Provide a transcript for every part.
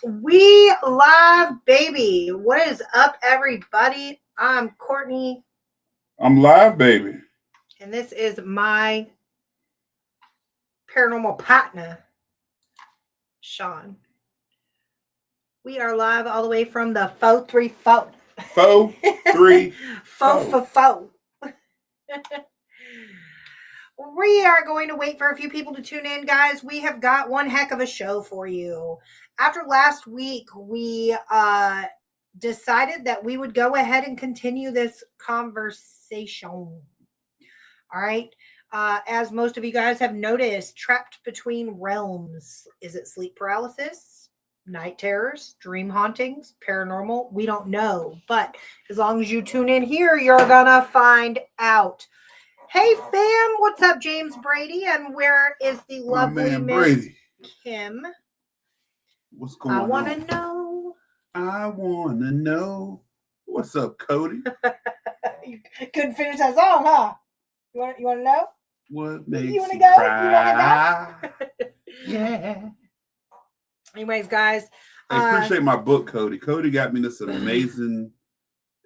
We live, baby. What is up, everybody? I'm Courtney. I'm live, baby. And this is my paranormal partner, Sean. We are live all the way from the 434. 434. We are going to wait for a few people to tune in, guys. We have got one heck of a show for you. After last week, we decided that we would go ahead and continue this conversation. All right. As most of you guys have noticed, trapped between realms. Is it sleep paralysis, night terrors, dream hauntings, paranormal? We don't know. But as long as you tune in here, you're going to find out. Hey, fam. What's up, James Brady? And where is the lovely Miss Brady. Kim? What's going on? I want to know. I want to know. What's up, Cody? You couldn't finish that song, huh? You want to know? What makes you want to you go? cry? You want to go? Yeah. Anyways, guys. I appreciate my book, Cody. Cody got me this amazing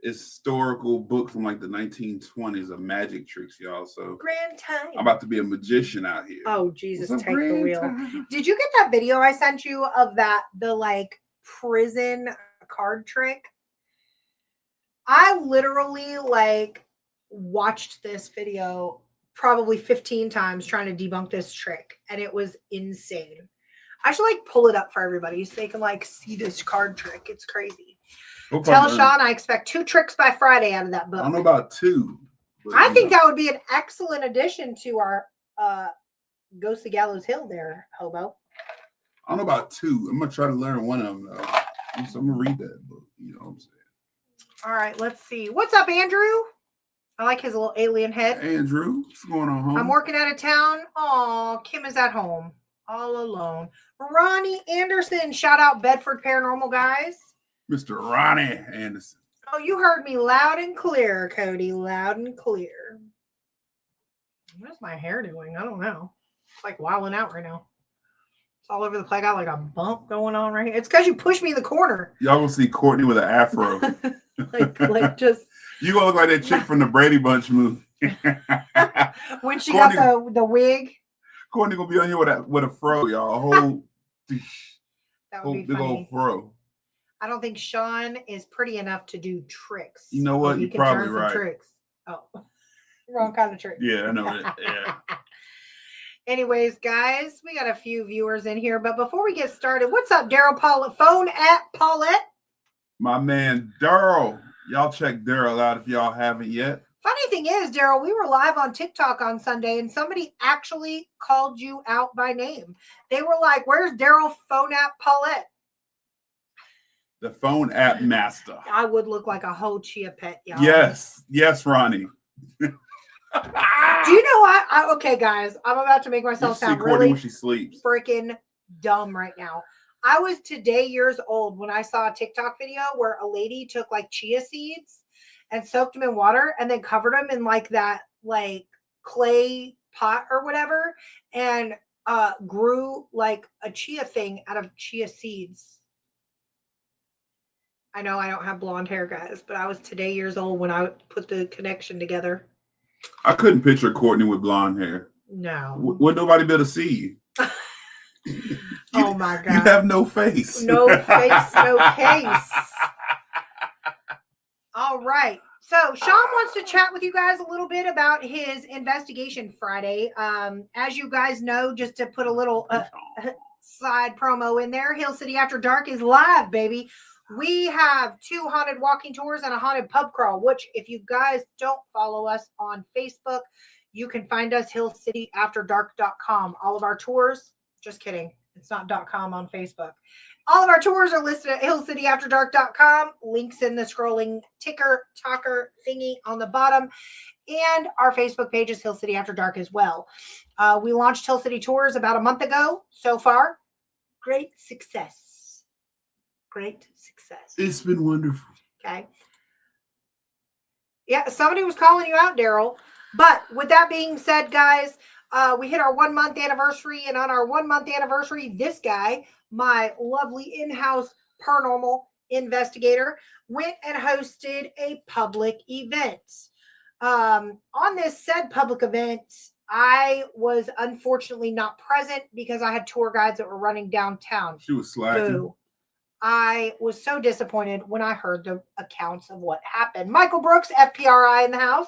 historical book from like the 1920s of magic tricks, y'all. So grand time. I'm about to be a magician out here. Oh, Jesus, What's up, take the grand wheel. time? Did you get that video I sent you of the like prison card trick? I literally like watched this video probably 15 times trying to debunk this trick, and it was insane. I should like pull it up for everybody so they can like see this card trick. It's crazy. Tell Sean I expect 2 tricks by Friday out of that book. I don't know about 2. I think that would be an excellent addition to our Ghost of Gallows Hill there, Hobo. I don't know about 2. I'm going to try to learn one of them, though. So I'm going to read that book. You know what I'm saying? All right, let's see. What's up, Andrew? I like his little alien head. Andrew, what's going on home? I'm working out of town. Oh, Kim is at home. All alone. Ronnie Anderson. Shout out Bedford Paranormal, guys. Mr. Ronnie Anderson. Oh, you heard me loud and clear, Cody. Loud and clear. What's my hair doing? I don't know. It's like wilding out right now. It's all over the place. I got like a bump going on right here. It's because you pushed me in the corner. Y'all gonna see Courtney with an afro. like just. You gonna look like that chick from the Brady Bunch movie. When she Courtney, got the wig. Courtney gonna be on here with a fro, y'all. A whole, that would be big funny. old fro. I don't think Sean is pretty enough to do tricks. You know what? You're probably right. Tricks. Oh, wrong kind of trick. Yeah, I know it. Yeah. Anyways, guys, we got a few viewers in here, but before we get started, what's up, Daryl Paulette? Phone at Paulette. My man, Daryl. Y'all check Daryl out if y'all haven't yet. Funny thing is, Daryl, we were live on TikTok on Sunday, and somebody actually called you out by name. They were like, "Where's Daryl? Phone at Paulette." The phone app master. I would look like a whole chia pet, y'all. Yes, Ronnie. Do you know what? Okay, guys, I'm about to make myself sound really when she sleeps. Freaking dumb right now. I was today years old when I saw a TikTok video where a lady took like chia seeds and soaked them in water and then covered them in like that like clay pot or whatever and grew like a chia thing out of chia seeds. I know I don't have blonde hair, guys, but I was today years old when I put the connection together. I couldn't picture Courtney with blonde hair. No. Would nobody be able to see you? Oh, my God. You have no face. No face, no case. All right. So Sean wants to chat with you guys a little bit about his investigation Friday. As you guys know, just to put a little side promo in there, Hill City After Dark is live, baby. We have 2 haunted walking tours and a haunted pub crawl, which if you guys don't follow us on Facebook, you can find us hillcityafterdark.com. All of our tours, just kidding. It's not .com on Facebook. All of our tours are listed at hillcityafterdark.com. Links in the scrolling ticker talker thingy on the bottom. And our Facebook page is Hill City After Dark as well. We launched Hill City Tours about a month ago. So far, great success. Great success. It's been wonderful. Okay. Yeah, somebody was calling you out, Daryl. But with that being said, guys, We hit our 1 month anniversary, and on our 1 month anniversary, this guy, my lovely in-house paranormal investigator, went and hosted a public event. On this said public event, I was unfortunately not present because I had tour guides that were running downtown. She was slacking. Boo. I was so disappointed when I heard the accounts of what happened. Michael Brooks, FPRI in the house.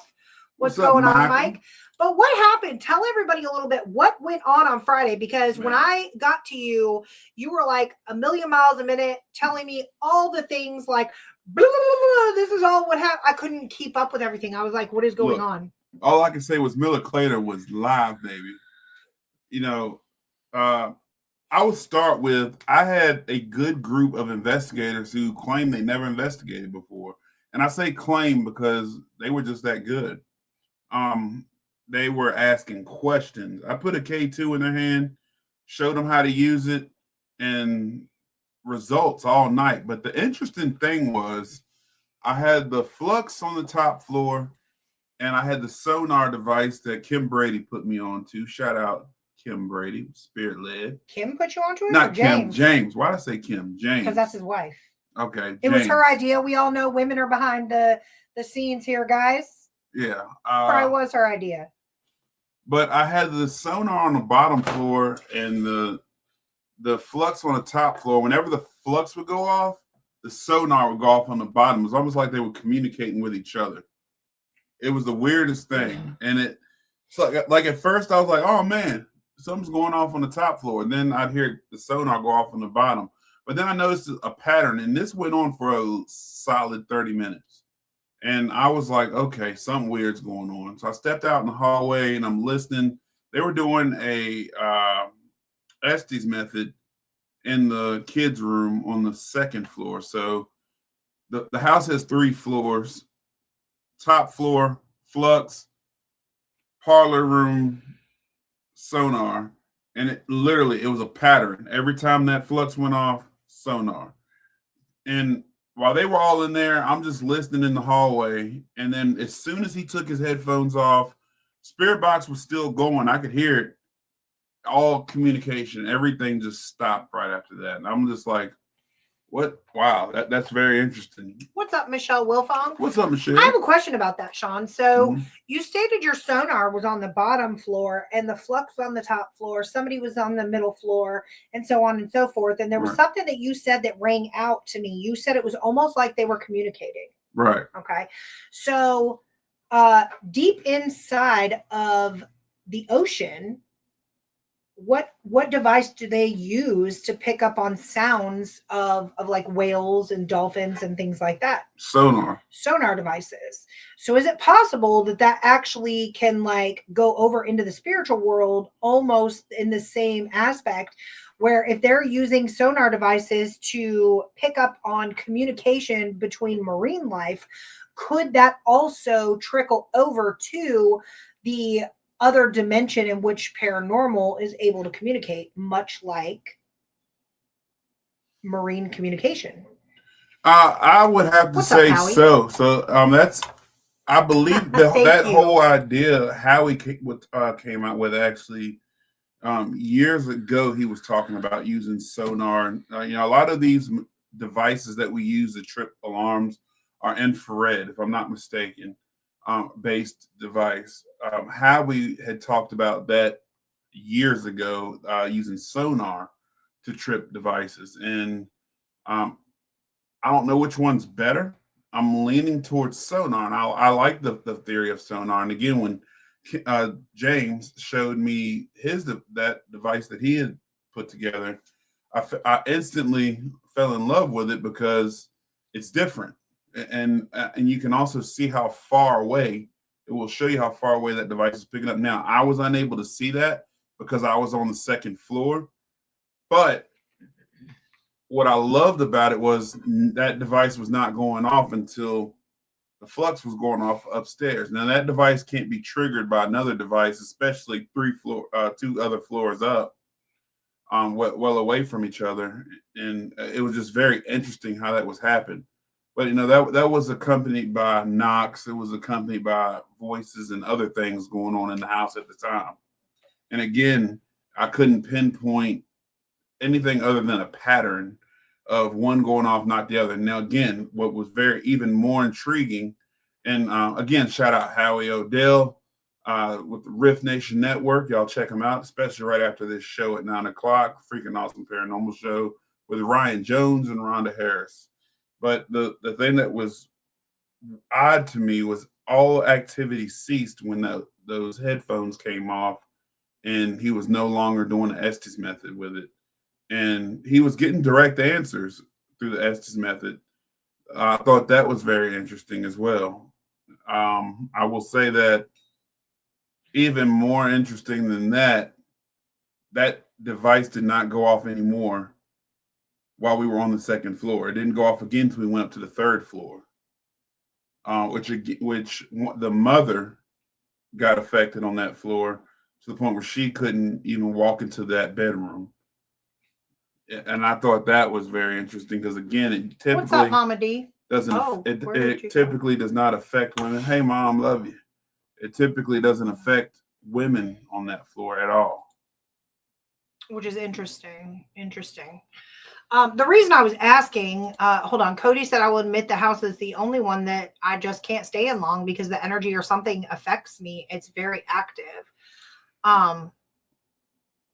What's going on, Mike? But what happened? Tell everybody a little bit what went on Friday, because when I got to you, you were like a million miles a minute telling me all the things like, blah, blah, blah, this is all what happened. I couldn't keep up with everything. I was like, what is going on? All I can say was Miller Clater was live, baby. You know, I will start with, I had a good group of investigators who claimed they never investigated before. And I say claim because they were just that good. They were asking questions. I put a K2 in their hand, showed them how to use it, and results all night. But the interesting thing was I had the flux on the top floor, and I had the sonar device that Kim Brady put me on to. Shout out Kim Brady, spirit led. Kim put you onto it? Not Kim, James. Why did I say Kim? James. Because that's his wife. Okay. It was her idea. We all know women are behind the scenes here, guys. Yeah. Probably was her idea. But I had the sonar on the bottom floor and the flux on the top floor. Whenever the flux would go off, the sonar would go off on the bottom. It was almost like they were communicating with each other. It was the weirdest thing. And it's like at first I was like, oh man, something's going off on the top floor. And then I'd hear the sonar go off on the bottom. But then I noticed a pattern, and this went on for a solid 30 minutes. And I was like, okay, something weird's going on. So I stepped out in the hallway and I'm listening. They were doing a Estes method in the kids' room on the second floor. So the house has 3 floors. Top floor, flux, parlor room, sonar. And it was a pattern. Every time that flux went off, sonar. And while they were all in there, I'm just listening in the hallway. And then as soon as he took his headphones off, Spirit Box was still going. I could hear it. All communication, everything just stopped right after that. And I'm just like, what? Wow, that's very interesting. What's up, Michelle Wilfong? What's up, Michelle? I have a question about that, Sean. So you stated your sonar was on the bottom floor and the flux on the top floor. Somebody was on the middle floor, and so on and so forth. And there was something that you said that rang out to me. You said it was almost like they were communicating. Right. Okay. So deep inside of the ocean, what device do they use to pick up on sounds of like whales and dolphins and things like that? Sonar devices. So is it possible that actually can like go over into the spiritual world almost in the same aspect, where if they're using sonar devices to pick up on communication between marine life, could that also trickle over to the other dimension in which paranormal is able to communicate, much like marine communication? I would have to say so. So that's, I believe that whole idea Howie came out with actually years ago. He was talking about using sonar. A lot of these devices that we use to trip alarms are infrared, if I'm not mistaken. Based device. Howie had talked about that years ago, using sonar to trip devices, and I don't know which one's better. I'm leaning towards sonar, and I like the theory of sonar. And again, when James showed me that device that he had put together, I instantly fell in love with it because it's different. And you can also see how far away, it will show you how far away that device is picking up. Now, I was unable to see that because I was on the second floor, but what I loved about it was that device was not going off until the flux was going off upstairs. Now, that device can't be triggered by another device, especially 2 other floors up, well away from each other. And it was just very interesting how that was happening. But that was accompanied by knocks. It was accompanied by voices and other things going on in the house at the time. And again, I couldn't pinpoint anything other than a pattern of one going off, not the other. Now, again, what was even more intriguing, and again, shout out Howie Odell with the Rift Nation Network. Y'all check him out, especially right after this show at 9:00. Freaking awesome paranormal show with Ryan Jones and Rhonda Harris. But the thing that was odd to me was all activity ceased when those headphones came off, and he was no longer doing the Estes method with it. And he was getting direct answers through the Estes method. I thought that was very interesting as well. I will say that even more interesting than that, that device did not go off anymore while we were on the second floor. It didn't go off again until we went up to the third floor, which the mother got affected on that floor to the point where she couldn't even walk into that bedroom. And I thought that was very interesting because again, it typically What's up, Mama D? It typically does not affect women. Hey, mom, love you. It typically doesn't affect women on that floor at all. Which is interesting. The reason I was asking, hold on, Cody said I will admit the house is the only one that I just can't stay in long because the energy or something affects me. It's very active.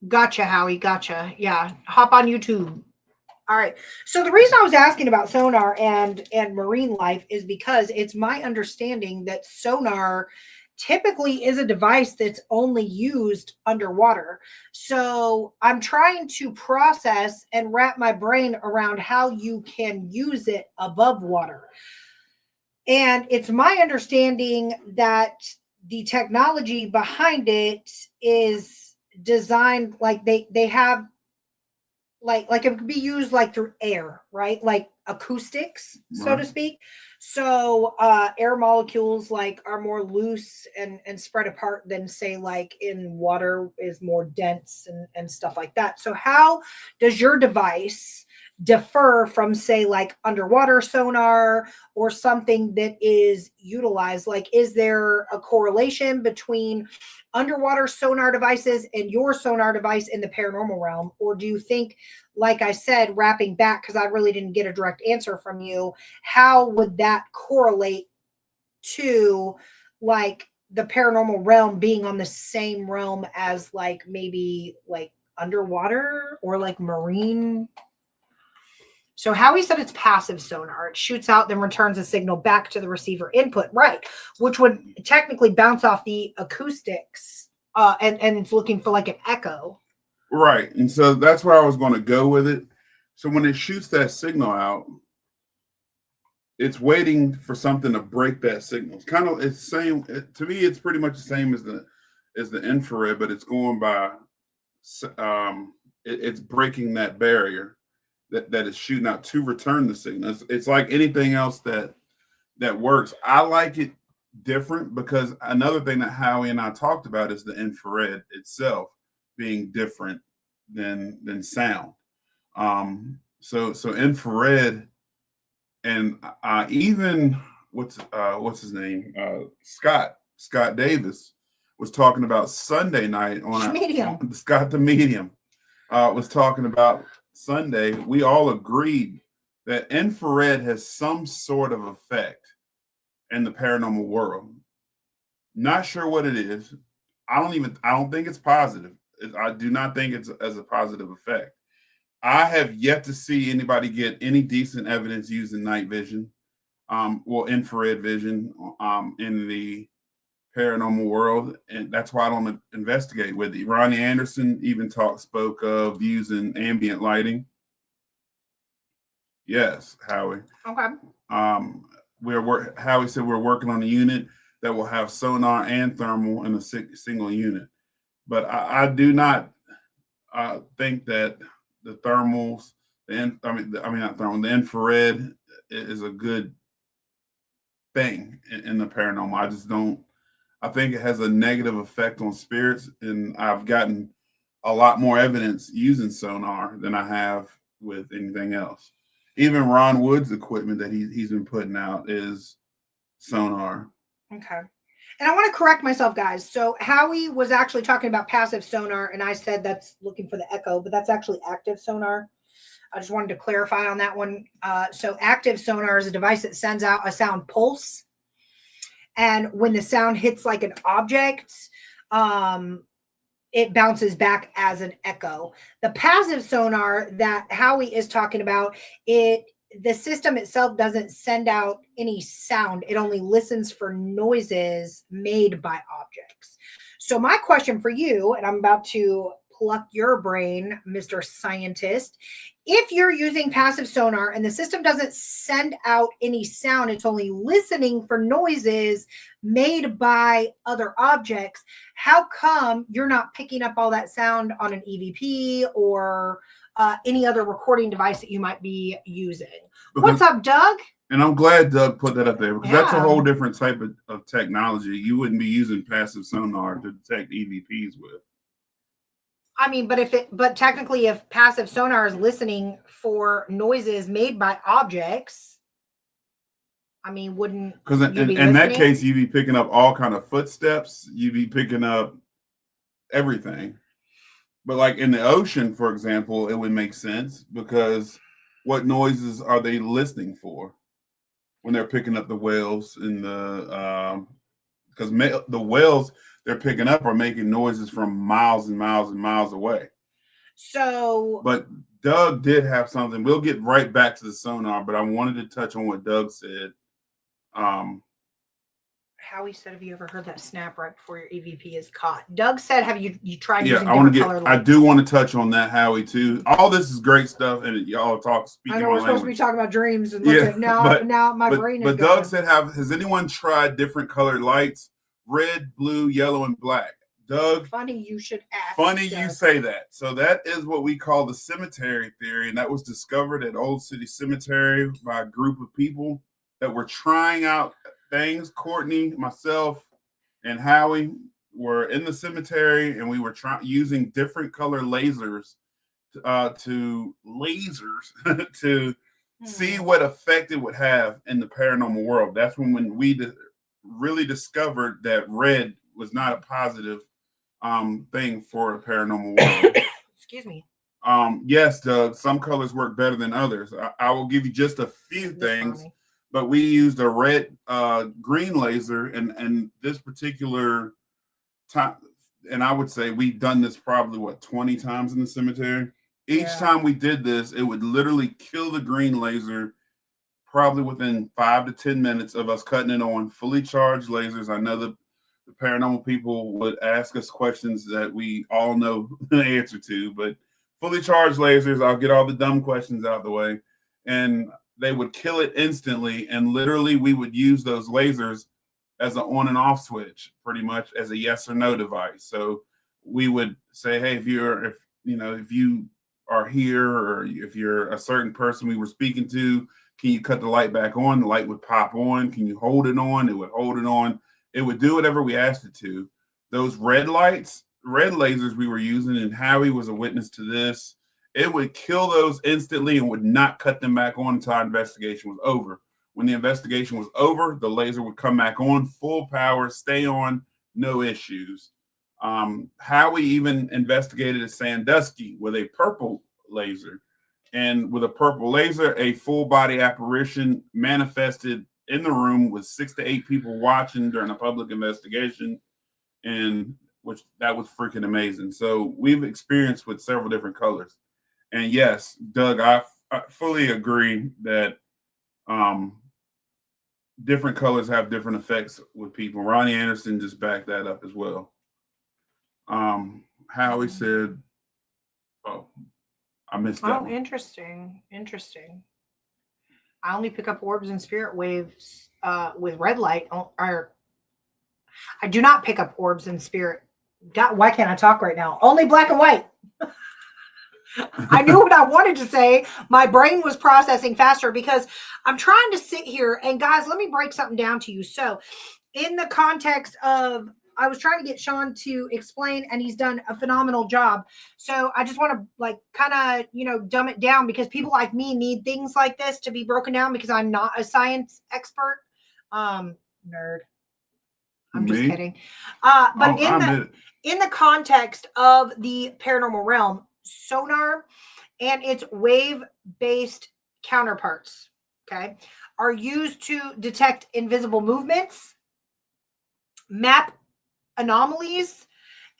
Gotcha, Howie. Gotcha. Yeah. Hop on YouTube. All right. So the reason I was asking about sonar and marine life is because it's my understanding that sonar typically is a device that's only used underwater. So I'm trying to process and wrap my brain around how you can use it above water. And it's my understanding that the technology behind it is designed like they have like it could be used like through air, right? Like acoustics, so to speak. So air molecules like are more loose and spread apart than say like in water is more dense and stuff like that. So how does your device differ from say like underwater sonar or something that is utilized? Like, is there a correlation between underwater sonar devices and your sonar device in the paranormal realm? Or do you think, like I said, wrapping back, because I really didn't get a direct answer from you, how would that correlate to like the paranormal realm being on the same realm as like maybe like underwater or like marine? So Howie said it's passive sonar. It shoots out, then returns a signal back to the receiver input, right? Which would technically bounce off the acoustics, and it's looking for like an echo. Right. And so that's where I was going to go with it. So when it shoots that signal out, it's waiting for something to break that signal. It's same to me. It's pretty much the same as the infrared, but it's going by. It's breaking that barrier that is shooting out to return the signal. It's like anything else that works. I like it different because another thing that Howie and I talked about is the infrared itself being different than sound. So infrared and even what's his name? Scott Davis was talking about Sunday night on Scott the Medium was talking about Sunday. We all agreed that infrared has some sort of effect in the paranormal world. Not sure what it is. I don't think it's positive. I do not think it's as a positive effect. I have yet to see anybody get any decent evidence using night vision, infrared vision, in the paranormal world, and that's why I don't investigate with it. Ronnie Anderson even spoke of using ambient lighting. Yes, Howie. Okay. Howie said we're working on a unit that will have sonar and thermal in a single unit, but I do not think that the thermals, the infrared is a good thing in the paranormal. I just don't. I think it has a negative effect on spirits, and I've gotten a lot more evidence using sonar than I have with anything else. Even Ron Wood's equipment that he's been putting out is sonar. Okay. And I want to correct myself, guys. So Howie was actually talking about passive sonar, and I said that's looking for the echo, but that's actually active sonar. I just wanted to clarify on that one. So active sonar is a device that sends out a sound pulse. And when the sound hits like an object, it bounces back as an echo. The passive sonar that Howie is talking about, the system itself doesn't send out any sound. It only listens for noises made by objects. So my question for you, and I'm about to pluck your brain, Mr. Scientist. If you're using passive sonar and the system doesn't send out any sound, it's only listening for noises made by other objects, how come you're not picking up all that sound on an EVP or any other recording device that you might be using? What's up, Doug? And I'm glad Doug put that up there because that's a whole different type of technology. You wouldn't be using passive sonar to detect EVPs with. I mean, but technically, if passive sonar is listening for noises made by objects, I mean, wouldn't because in that case you'd be picking up all kind of footsteps, you'd be picking up everything. But like in the ocean, for example, it would make sense because what noises are they listening for when they're picking up the whales in the because the whales they're picking up are making noises from miles and miles and miles away. So, but Doug did have something. We'll get right back to the sonar, but I wanted to touch on what Doug said. Howie said, "Have you ever heard that snap right before your EVP is caught?" Doug said, "Have you tried using different color lights?" I do want to touch on that, Howie, too. All this is great stuff, and y'all speaking. I know we're supposed to be talking about dreams, and look at now my brain is. But Doug said, has anyone tried different colored lights? Red, blue, yellow, and black. Doug, funny you should ask. Funny Doug. You say that. So that is what we call the cemetery theory, and that was discovered at Old City Cemetery by a group of people that were trying out things. Courtney, myself, and Howie were in the cemetery, and we were using different color lasers to see what effect it would have in the paranormal world. That's when we really discovered that red was not a positive thing for a paranormal world. Excuse me. Yes, Doug, some colors work better than others. I will give you just a few things, but we used a red green laser and this particular time, and I would say we've done this probably 20 times in the cemetery. Each time we did this, it would literally kill the green laser probably within 5 to 10 minutes of us cutting it on. Fully charged lasers. I know the paranormal people would ask us questions that we all know the answer to, but fully charged lasers, I'll get all the dumb questions out of the way, and they would kill it instantly. And literally we would use those lasers as an on and off switch, pretty much as a yes or no device. So we would say, hey, if you are here, or if you're a certain person we were speaking to, can you cut the light back on? The light would pop on. Can you hold it on? It would hold it on. It would do whatever we asked it to. Those red lasers we were using, and Howie was a witness to this, it would kill those instantly and would not cut them back on until our investigation was over. When the investigation was over, the laser would come back on, full power, stay on, no issues. Howie even investigated a Sandusky with a purple laser. And with a purple laser, a full body apparition manifested in the room with 6 to 8 people watching during a public investigation, and that was freaking amazing. So we've experienced with several different colors. And yes, Doug, I fully agree that different colors have different effects with people. Ronnie Anderson just backed that up as well. Howie said, I missed that. Oh, interesting. I only pick up orbs and spirit waves with red light. Or I do not pick up orbs and spirit. God, why can't I talk right now? Only black and white. I knew what I wanted to say. My brain was processing faster because I'm trying to sit here. And guys, let me break something down to you. So in the context of, I was trying to get Sean to explain, and he's done a phenomenal job. So I just want to kind of, dumb it down, because people like me need things like this to be broken down, because I'm not a science expert. Nerd. I'm just kidding. But in the context of the paranormal realm, sonar and its wave-based counterparts, okay, are used to detect invisible movements, map anomalies,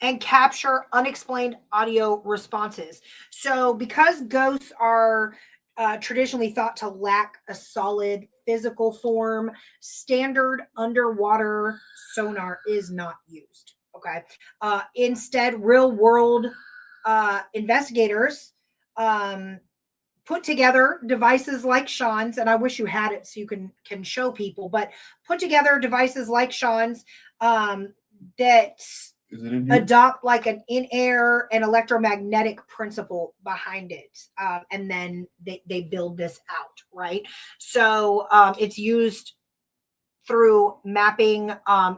and capture unexplained audio responses. So because ghosts are traditionally thought to lack a solid physical form, standard underwater sonar is not used. Okay. Instead, real world investigators put together devices like Sean's, and I wish you had it so you can show people, but put together devices like Sean's that adopt like an in-air and electromagnetic principle behind it, and then they build this out, right? So it's used through mapping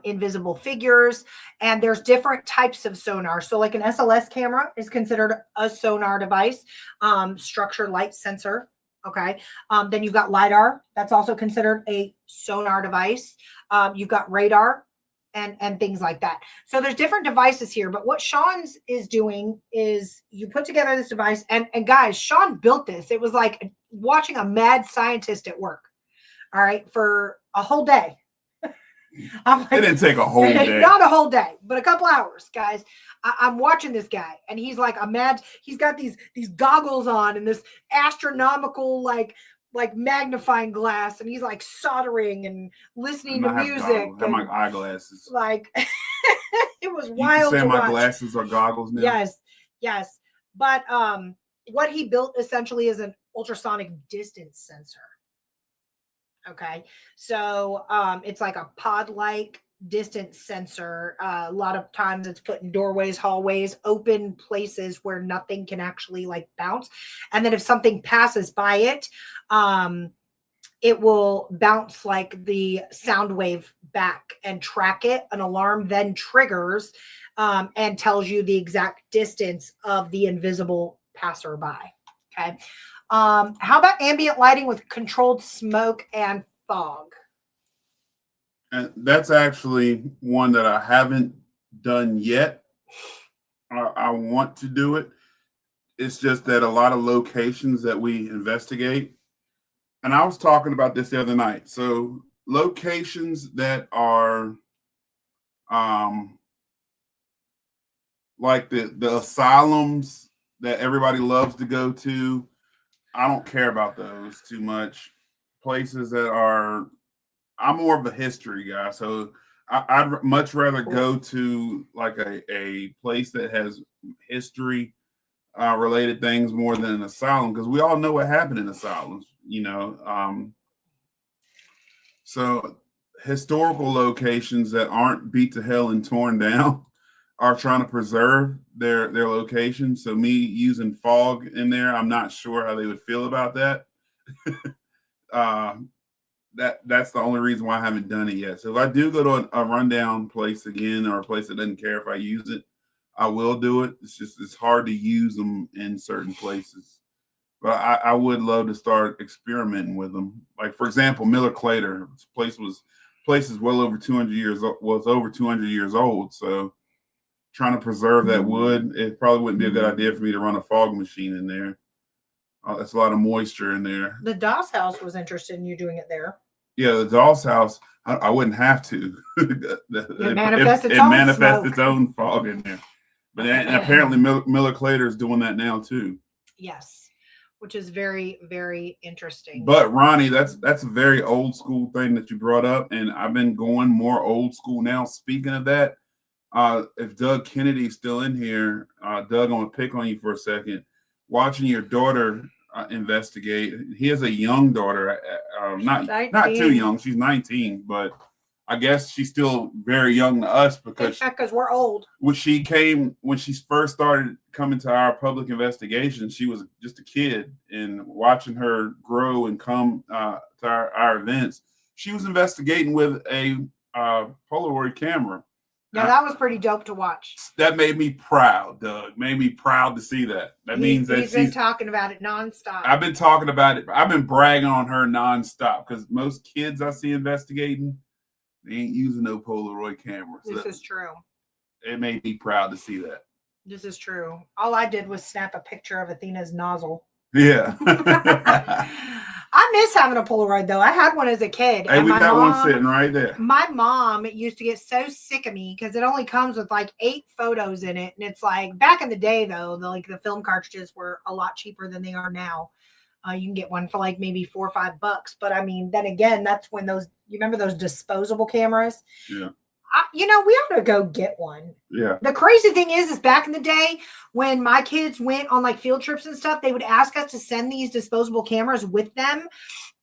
invisible figures, and there's different types of sonar. So like an SLS camera is considered a sonar device, structured light sensor. Okay. Then you've got LiDAR. That's also considered a sonar device. You've got radar and things like that. So there's different devices here, but what Sean's is doing is you put together this device, and guys, Sean built this. It was like watching a mad scientist at work. All right. For a whole day. I'm like, it didn't take a whole day. Not a whole day, but a couple hours, guys. I'm watching this guy, and he's like he's got these goggles on and this astronomical like magnifying glass, and he's like soldering and listening to music. I have my eyeglasses. Like it was wild. You can say my glasses are goggles now. Yes. But what he built essentially is an ultrasonic distance sensor. Okay, so it's like a pod-like distance sensor. A lot of times it's put in doorways, hallways, open places where nothing can actually like bounce. And then if something passes by it, it will bounce like the sound wave back and track it. An alarm then triggers and tells you the exact distance of the invisible passerby. Okay. How about ambient lighting with controlled smoke and fog? And that's actually one that I haven't done yet. I want to do it. It's just that a lot of locations that we investigate, and I was talking about this the other night. So locations that are like the asylums that everybody loves to go to, I don't care about those too much. Places that are, I'm more of a history guy, so I'd much rather go to like a place that has history related things more than an asylum, because we all know what happened in asylums, you know. So historical locations that aren't beat to hell and torn down are trying to preserve their location. So me using fog in there, I'm not sure how they would feel about that. That's the only reason why I haven't done it yet. So if I do go to a rundown place again, or a place that doesn't care if I use it, I will do it. It's hard to use them in certain places. But I would love to start experimenting with them. Like for example, Miller Crater, this place is well over 200 years old. So trying to preserve that wood, it probably wouldn't be a good idea for me to run a fog machine in there. That's a lot of moisture in there. The Doss House was interested in you doing it there. Yeah, the Doss House, I wouldn't have to. It manifests its own fog in there. But apparently Miller Crater is doing that now too. Yes, which is very, very interesting. But Ronnie, that's a very old school thing that you brought up, and I've been going more old school now. Speaking of that, if Doug Kennedy's still in here, Doug, I'm gonna pick on you for a second. Watching your daughter investigate. He has a young daughter, not too young. She's 19, but I guess she's still very young to us because we're old. When she first started coming to our public investigation, she was just a kid, and watching her grow and come to our events, she was investigating with a Polaroid camera. Yeah, that was pretty dope to watch. That made me proud, Doug. Made me proud to see that. That means that he's been talking about it nonstop. I've been talking about it. I've been bragging on her nonstop, because most kids I see investigating, They ain't using no Polaroid cameras. This is true. It made me proud to see that. This is true. All I did was snap a picture of Athena's nozzle. Yeah. I miss having a Polaroid though. I had one as a kid. Hey, we got one sitting right there. My mom used to get so sick of me because it only comes with like 8 photos in it. And it's like back in the day though, the film cartridges were a lot cheaper than they are now. You can get one for like maybe $4 or $5. But I mean, then again, that's when you remember those disposable cameras? Yeah. We ought to go get one. Yeah. The crazy thing is back in the day when my kids went on like field trips and stuff, they would ask us to send these disposable cameras with them.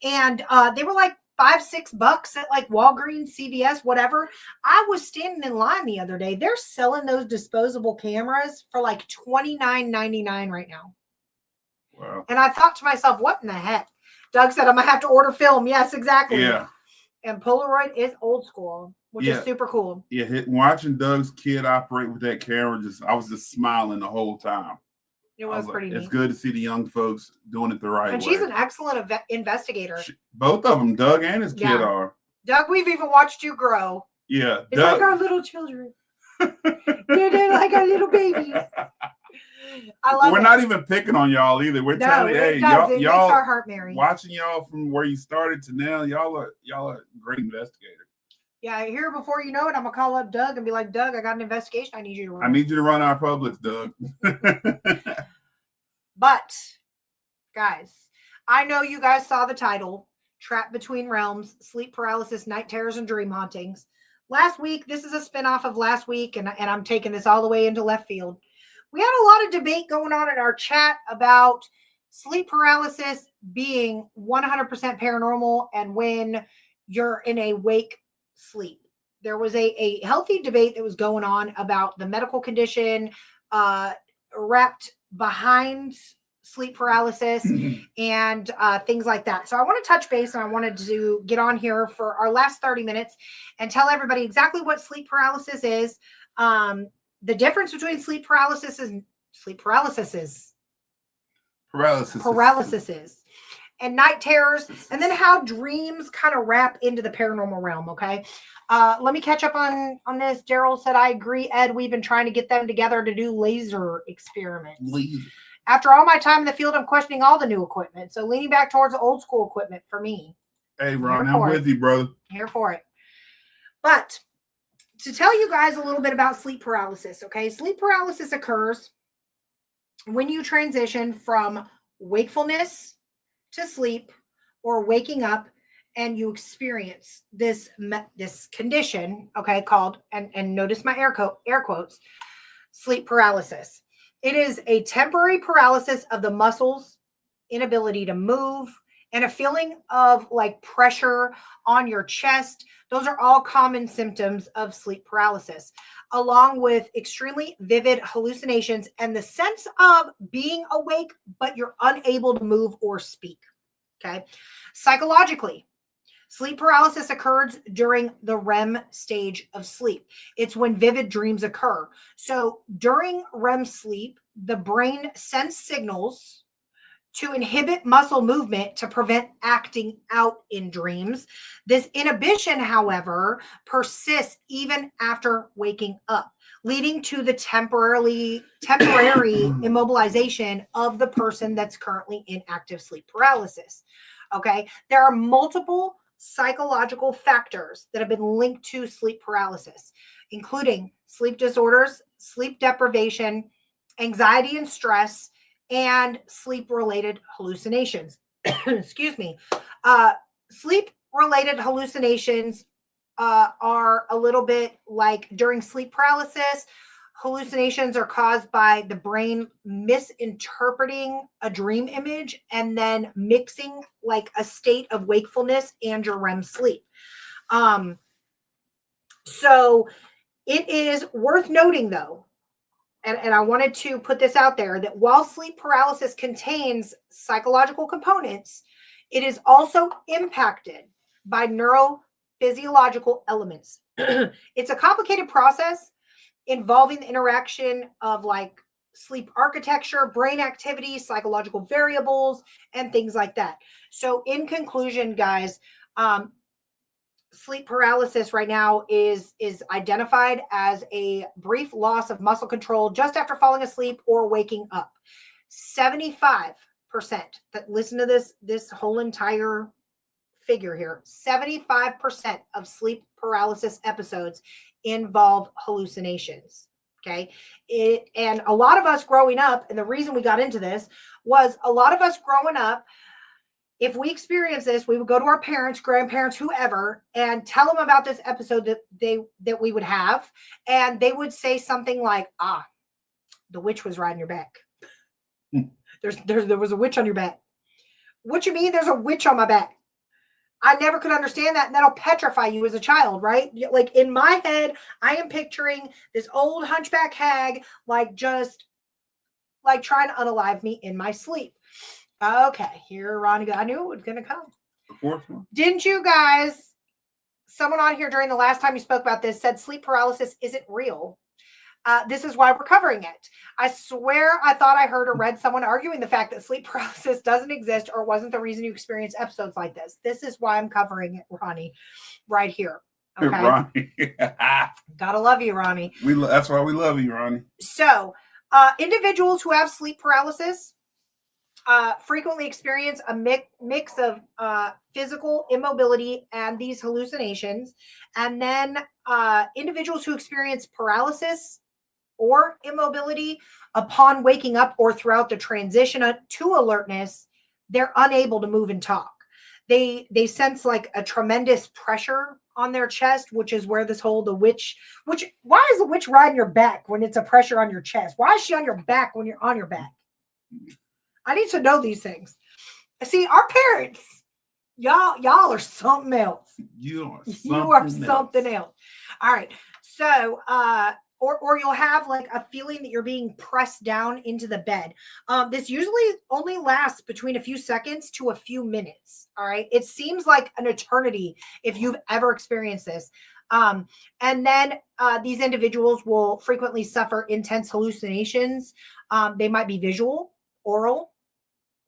And they were like $5-6 at like Walgreens, CVS, whatever. I was standing in line the other day. They're selling those disposable cameras for like $29.99 right now. Wow. And I thought to myself, what in the heck? Doug said, I'm going to have to order film. Yes, exactly. Yeah. And Polaroid is old school, which is super cool. Yeah, watching Doug's kid operate with that camera, I was just smiling the whole time. It was pretty neat. It's good to see the young folks doing it the right way. And she's an excellent investigator. Both of them, Doug and his kid are. Doug, we've even watched you grow. Yeah. It's like our little children. They're like our little babies. I love We're not even picking on y'all either. We're telling you, hey, y'all makes our heart merry. Watching y'all from where you started to now, y'all are great investigators. Yeah, here before you know it, I'm gonna call up Doug and be like, Doug, I got an investigation I need you to run. I need you to run our Publix, Doug. But guys, I know you guys saw the title, Trapped Between Realms, Sleep Paralysis, Night Terrors, and Dream Hauntings. Last week, this is a spinoff of last week, and I'm taking this all the way into left field. We had a lot of debate going on in our chat about sleep paralysis being 100% paranormal and when you're in a wake sleep. There was a healthy debate that was going on about the medical condition wrapped behind sleep paralysis and things like that. So I want to touch base, and I wanted to get on here for our last 30 minutes and tell everybody exactly what sleep paralysis is, the difference between sleep paralysis and paralysis and night terrors, and then how dreams kind of wrap into the paranormal realm. Okay. Let me catch up on this. Daryl said, I agree, Ed. We've been trying to get them together to do laser experiments. After all my time in the field, I'm questioning all the new equipment. So leaning back towards the old school equipment for me. Hey, Ron, I'm with you, brother. Here for it. But to tell you guys a little bit about sleep paralysis, okay? Sleep paralysis occurs when you transition from wakefulness to sleep or waking up, and you experience this condition, okay, called, and notice my air quotes, sleep paralysis. It is a temporary paralysis of the muscles, inability to move, and a feeling of like pressure on your chest. Those are all common symptoms of sleep paralysis, along with extremely vivid hallucinations and the sense of being awake, but you're unable to move or speak. Okay. Psychologically, sleep paralysis occurs during the REM stage of sleep. It's when vivid dreams occur. So during REM sleep, the brain sends signals to inhibit muscle movement to prevent acting out in dreams. This inhibition, however, persists even after waking up, leading to the temporary immobilization of the person that's currently in active sleep paralysis. Okay, there are multiple psychological factors that have been linked to sleep paralysis, including sleep disorders, sleep deprivation, anxiety and stress, and sleep-related hallucinations. Excuse me. Sleep-related hallucinations are a little bit like during sleep paralysis. Hallucinations are caused by the brain misinterpreting a dream image and then mixing like a state of wakefulness and your REM sleep. So it is worth noting, though, and I wanted to put this out there, that while sleep paralysis contains psychological components, it is also impacted by neurophysiological elements. It's a complicated process involving the interaction of like sleep architecture, brain activity, psychological variables, and things like that. So in conclusion, guys, sleep paralysis right now is identified as a brief loss of muscle control just after falling asleep or waking up. 75%, that listen to this whole entire figure here, 75% of sleep paralysis episodes involve hallucinations. Okay. And a lot of us growing up, and the reason we got into this was a lot of us growing up, if we experience this, we would go to our parents, grandparents, whoever, and tell them about this episode that we would have. And they would say something like, the witch was riding your back. There was a witch on your back. What you mean there's a witch on my back? I never could understand that. And that'll petrify you as a child, right? Like in my head, I am picturing this old hunchback hag, like just like trying to unalive me in my sleep. Okay, here, Ronnie. I knew it was going to come. The fourth one. Didn't you guys? Someone on here during the last time you spoke about this said sleep paralysis isn't real. This is why we're covering it. I swear I thought I heard or read someone arguing the fact that sleep paralysis doesn't exist or wasn't the reason you experience episodes like this. This is why I'm covering it, Ronnie, right here. Okay. Ronnie. Gotta love you, Ronnie. That's why we love you, Ronnie. So, individuals who have sleep paralysis frequently experience a mix of physical immobility and these hallucinations. And then individuals who experience paralysis or immobility upon waking up or throughout the transition to alertness, they're unable to move and talk. They sense like a tremendous pressure on their chest, which is where this whole why is the witch riding your back when it's a pressure on your chest? Why is she on your back when you're on your back? I need to know these things. See, our parents, y'all are something else. You are something else. All right. So, or you'll have like a feeling that you're being pressed down into the bed. This usually only lasts between a few seconds to a few minutes. All right. It seems like an eternity if you've ever experienced this. And then these individuals will frequently suffer intense hallucinations. They might be visual, oral,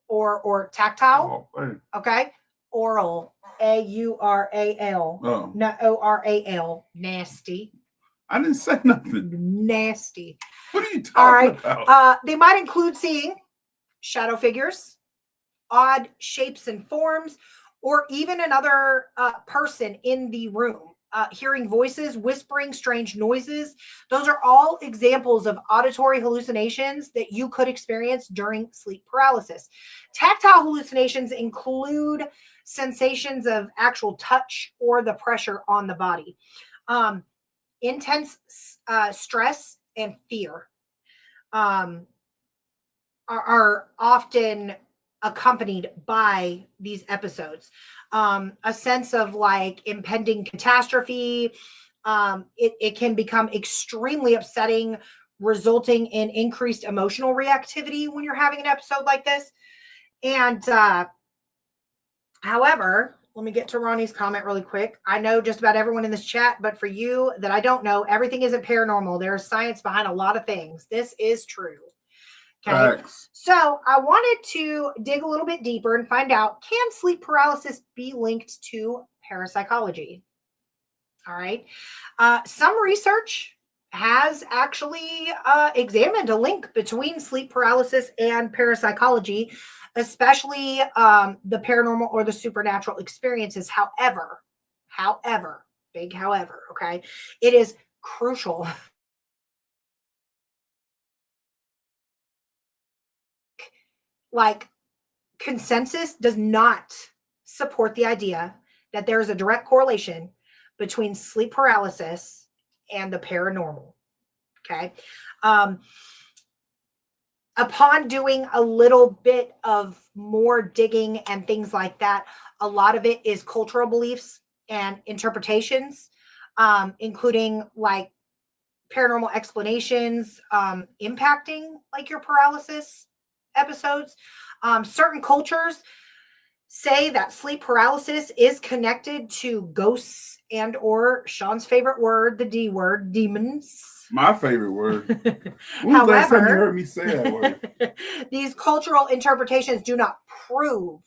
or tactile. Okay. Oral. AURAL. Oh. No, ORAL. Nasty. I didn't say nothing. Nasty. What are you talking about? They might include seeing shadow figures, odd shapes and forms, or even another person in the room. Hearing voices, whispering, strange noises. Those are all examples of auditory hallucinations that you could experience during sleep paralysis. Tactile hallucinations include sensations of actual touch or the pressure on the body. Intense stress and fear are often accompanied by these episodes. A sense of like impending catastrophe. It can become extremely upsetting, resulting in increased emotional reactivity when you're having an episode like this. And however, let me get to Ronnie's comment really quick. I know just about everyone in this chat, but for you that I don't know, everything isn't paranormal. There's science behind a lot of things. This is true. Okay. Facts. So I wanted to dig a little bit deeper and find out, can sleep paralysis be linked to parapsychology? All right. Some research has actually examined a link between sleep paralysis and parapsychology, especially the paranormal or the supernatural experiences. However, big however, okay, it is crucial. Like, consensus does not support the idea that there is a direct correlation between sleep paralysis and the paranormal. Okay. Upon doing a little bit of more digging and things like that, a lot of it is cultural beliefs and interpretations, including like paranormal explanations impacting like your paralysis episodes. Certain cultures say that sleep paralysis is connected to ghosts and or Sean's favorite word, the D word, demons. My favorite word. When was the last time you heard me say that word? These cultural interpretations do not prove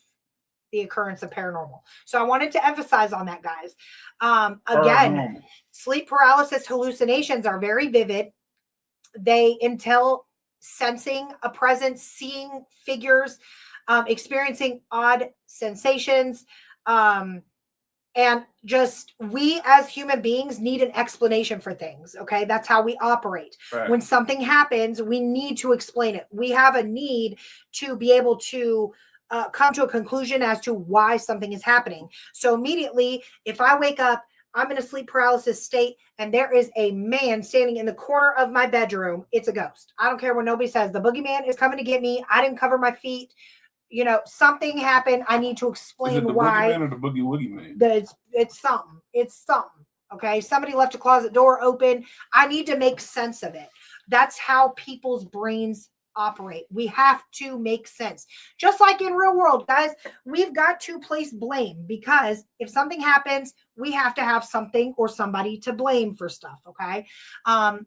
the occurrence of paranormal. So I wanted to emphasize on that, guys. Again, sleep paralysis hallucinations are very vivid. They entail sensing a presence, seeing figures, experiencing odd sensations, and just we as human beings need an explanation for things. Okay. That's how we operate. Right. When something happens, we need to explain it. We have a need to be able to come to a conclusion as to why something is happening. So immediately, if I wake up, I'm in a sleep paralysis state, and there is a man standing in the corner of my bedroom, it's a ghost. I don't care what nobody says. The boogeyman is coming to get me. I didn't cover my feet. You know, something happened. I need to explain is it the why. Boogeyman or the Boogie Woogie Man? It's something. It's something. Okay. Somebody left a closet door open. I need to make sense of it. That's how people's brains operate. We have to make sense. Just like in real world, guys, we've got to place blame, because if something happens, we have to have something or somebody to blame for stuff. Okay.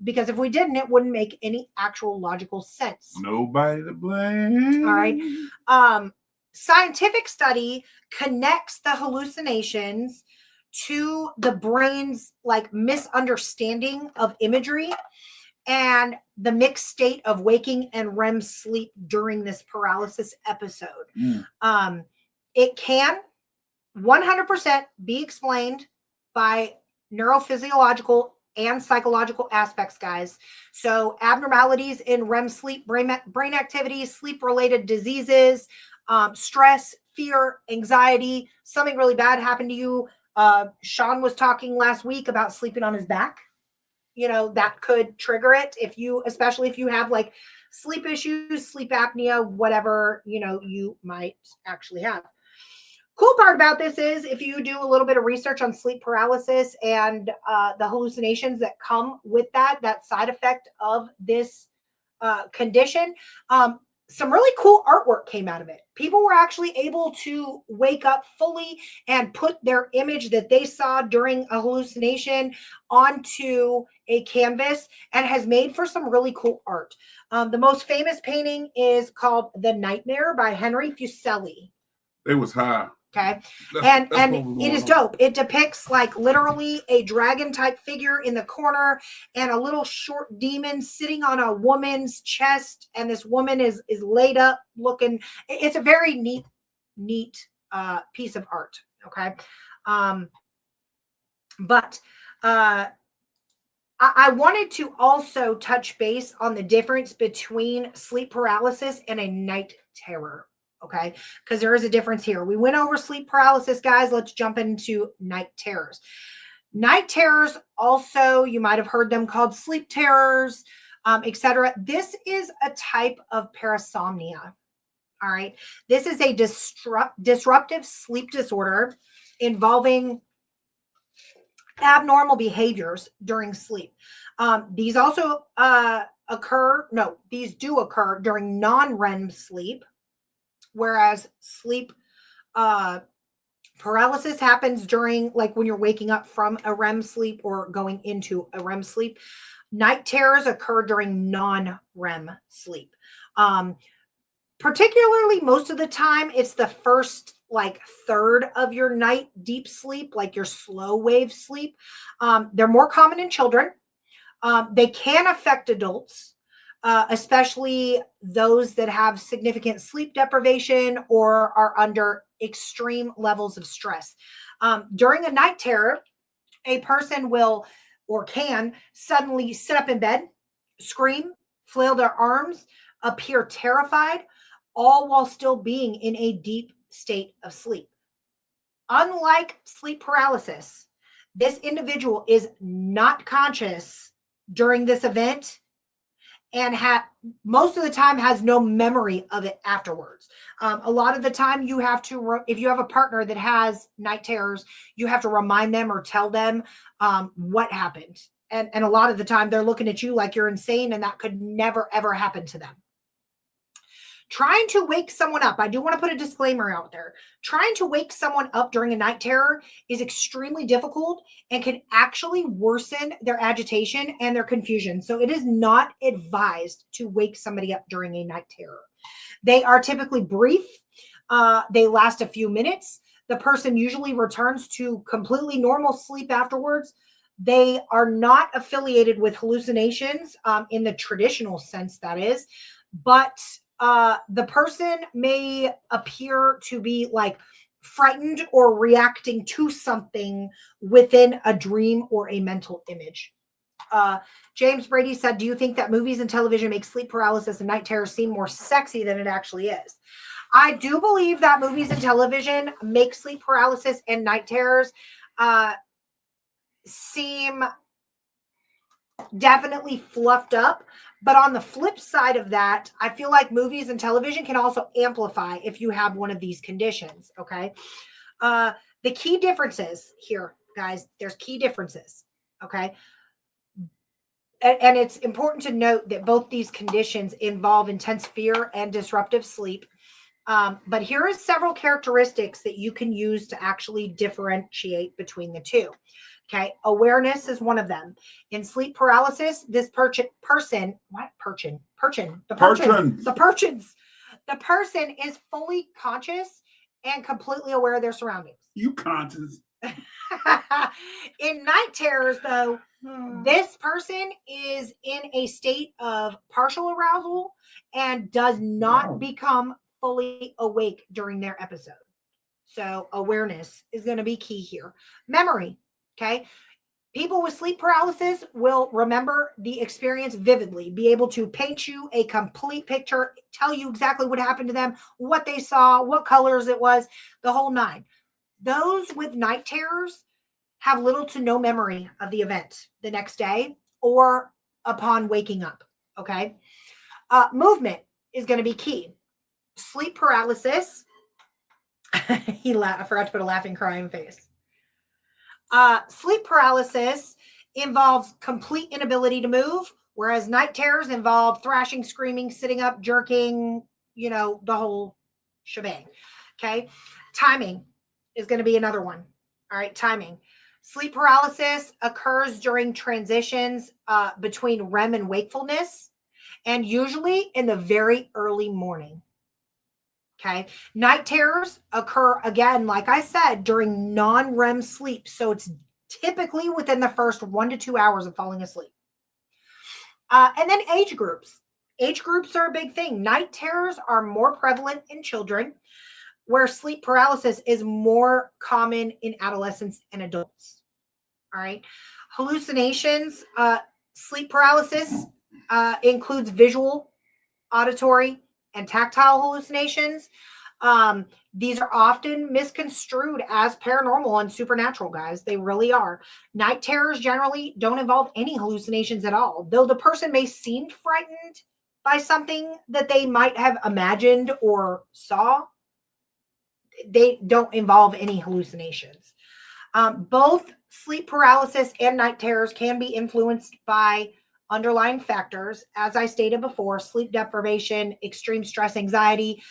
Because if we didn't, it wouldn't make any actual logical sense. Nobody to blame. All right. Scientific study connects the hallucinations to the brain's like misunderstanding of imagery and the mixed state of waking and REM sleep during this paralysis episode. It can 100% be explained by neurophysiological and psychological aspects, guys. So abnormalities in REM sleep, brain activities, sleep-related diseases, stress, fear, anxiety, something really bad happened to you. Sean was talking last week about sleeping on his back. You know, that could trigger it especially if you have like sleep issues, sleep apnea, whatever, you know, you might actually have. Cool part about this is if you do a little bit of research on sleep paralysis and the hallucinations that come with that side effect of this condition, some really cool artwork came out of it. People were actually able to wake up fully and put their image that they saw during a hallucination onto a canvas, and has made for some really cool art. The most famous painting is called The Nightmare by Henry Fuseli. It was high. Okay. That's and it is dope. It depicts like literally a dragon type figure in the corner and a little short demon sitting on a woman's chest. And this woman is laid up looking. It's a very neat piece of art. Okay. But I wanted to also touch base on the difference between sleep paralysis and a night terror. Okay, because there is a difference here. We went over sleep paralysis, guys. Let's jump into night terrors. Night terrors, also, you might have heard them called sleep terrors, etc. This is a type of parasomnia. All right, this is a disruptive sleep disorder involving abnormal behaviors during sleep. These also these do occur during non-REM sleep. Whereas sleep paralysis happens during, like, when you're waking up from a REM sleep or going into a REM sleep. Night terrors occur during non-REM sleep. Particularly, most of the time, it's the first like third of your night deep sleep, like your slow wave sleep. They're more common in children. They can affect adults. Especially those that have significant sleep deprivation or are under extreme levels of stress. During a night terror, a person will or can suddenly sit up in bed, scream, flail their arms, appear terrified, all while still being in a deep state of sleep. Unlike sleep paralysis, this individual is not conscious during this event and most of the time has no memory of it afterwards. A lot of the time you have to, if you have a partner that has night terrors, you have to remind them or tell them what happened. And a lot of the time they're looking at you like you're insane, and that could never, ever happen to them. Trying to wake someone up, I do want to put a disclaimer out there. Trying to wake someone up during a night terror is extremely difficult and can actually worsen their agitation and their confusion. So it is not advised to wake somebody up during a night terror. They are typically brief. They last a few minutes. The person usually returns to completely normal sleep afterwards. They are not affiliated with hallucinations in the traditional sense, that is, but the person may appear to be like frightened or reacting to something within a dream or a mental image. James Brady said, do you think that movies and television make sleep paralysis and night terrors seem more sexy than it actually is? I do believe that movies and television make sleep paralysis and night terrors seem definitely fluffed up. But on the flip side of that, I feel like movies and television can also amplify if you have one of these conditions. Okay. The key differences here, guys, there's key differences. Okay. And it's important to note that both these conditions involve intense fear and disruptive sleep. But here are several characteristics that you can use to actually differentiate between the two. Okay. Awareness is one of them. In sleep paralysis, this person is fully conscious and completely aware of their surroundings. You conscious. In night terrors, though, this person is in a state of partial arousal and does not become fully awake during their episode. So awareness is going to be key here. Memory. Okay. People with sleep paralysis will remember the experience vividly, be able to paint you a complete picture, tell you exactly what happened to them, what they saw, what colors it was, the whole nine. Those with night terrors have little to no memory of the event the next day or upon waking up. Okay. Movement is going to be key. Sleep paralysis. I forgot to put a laughing, crying face. Sleep paralysis involves complete inability to move, whereas night terrors involve thrashing, screaming, sitting up, jerking, the whole shebang. Okay. Timing is going to be another one. All right. Timing. Sleep paralysis occurs during transitions between REM and wakefulness, and usually in the very early morning. Okay. Night terrors occur, again, like I said, during non-REM sleep. So it's typically within the first 1 to 2 hours of falling asleep. And then age groups. Age groups are a big thing. Night terrors are more prevalent in children, where sleep paralysis is more common in adolescents and adults. All right. Hallucinations, sleep paralysis includes visual, auditory, and tactile hallucinations. These are often misconstrued as paranormal and supernatural, guys. They really are. Night terrors generally don't involve any hallucinations at all, though the person may seem frightened by something that they might have imagined or saw. They don't involve any hallucinations. Both sleep paralysis and night terrors can be influenced by underlying factors. As I stated before, sleep deprivation, extreme stress, anxiety,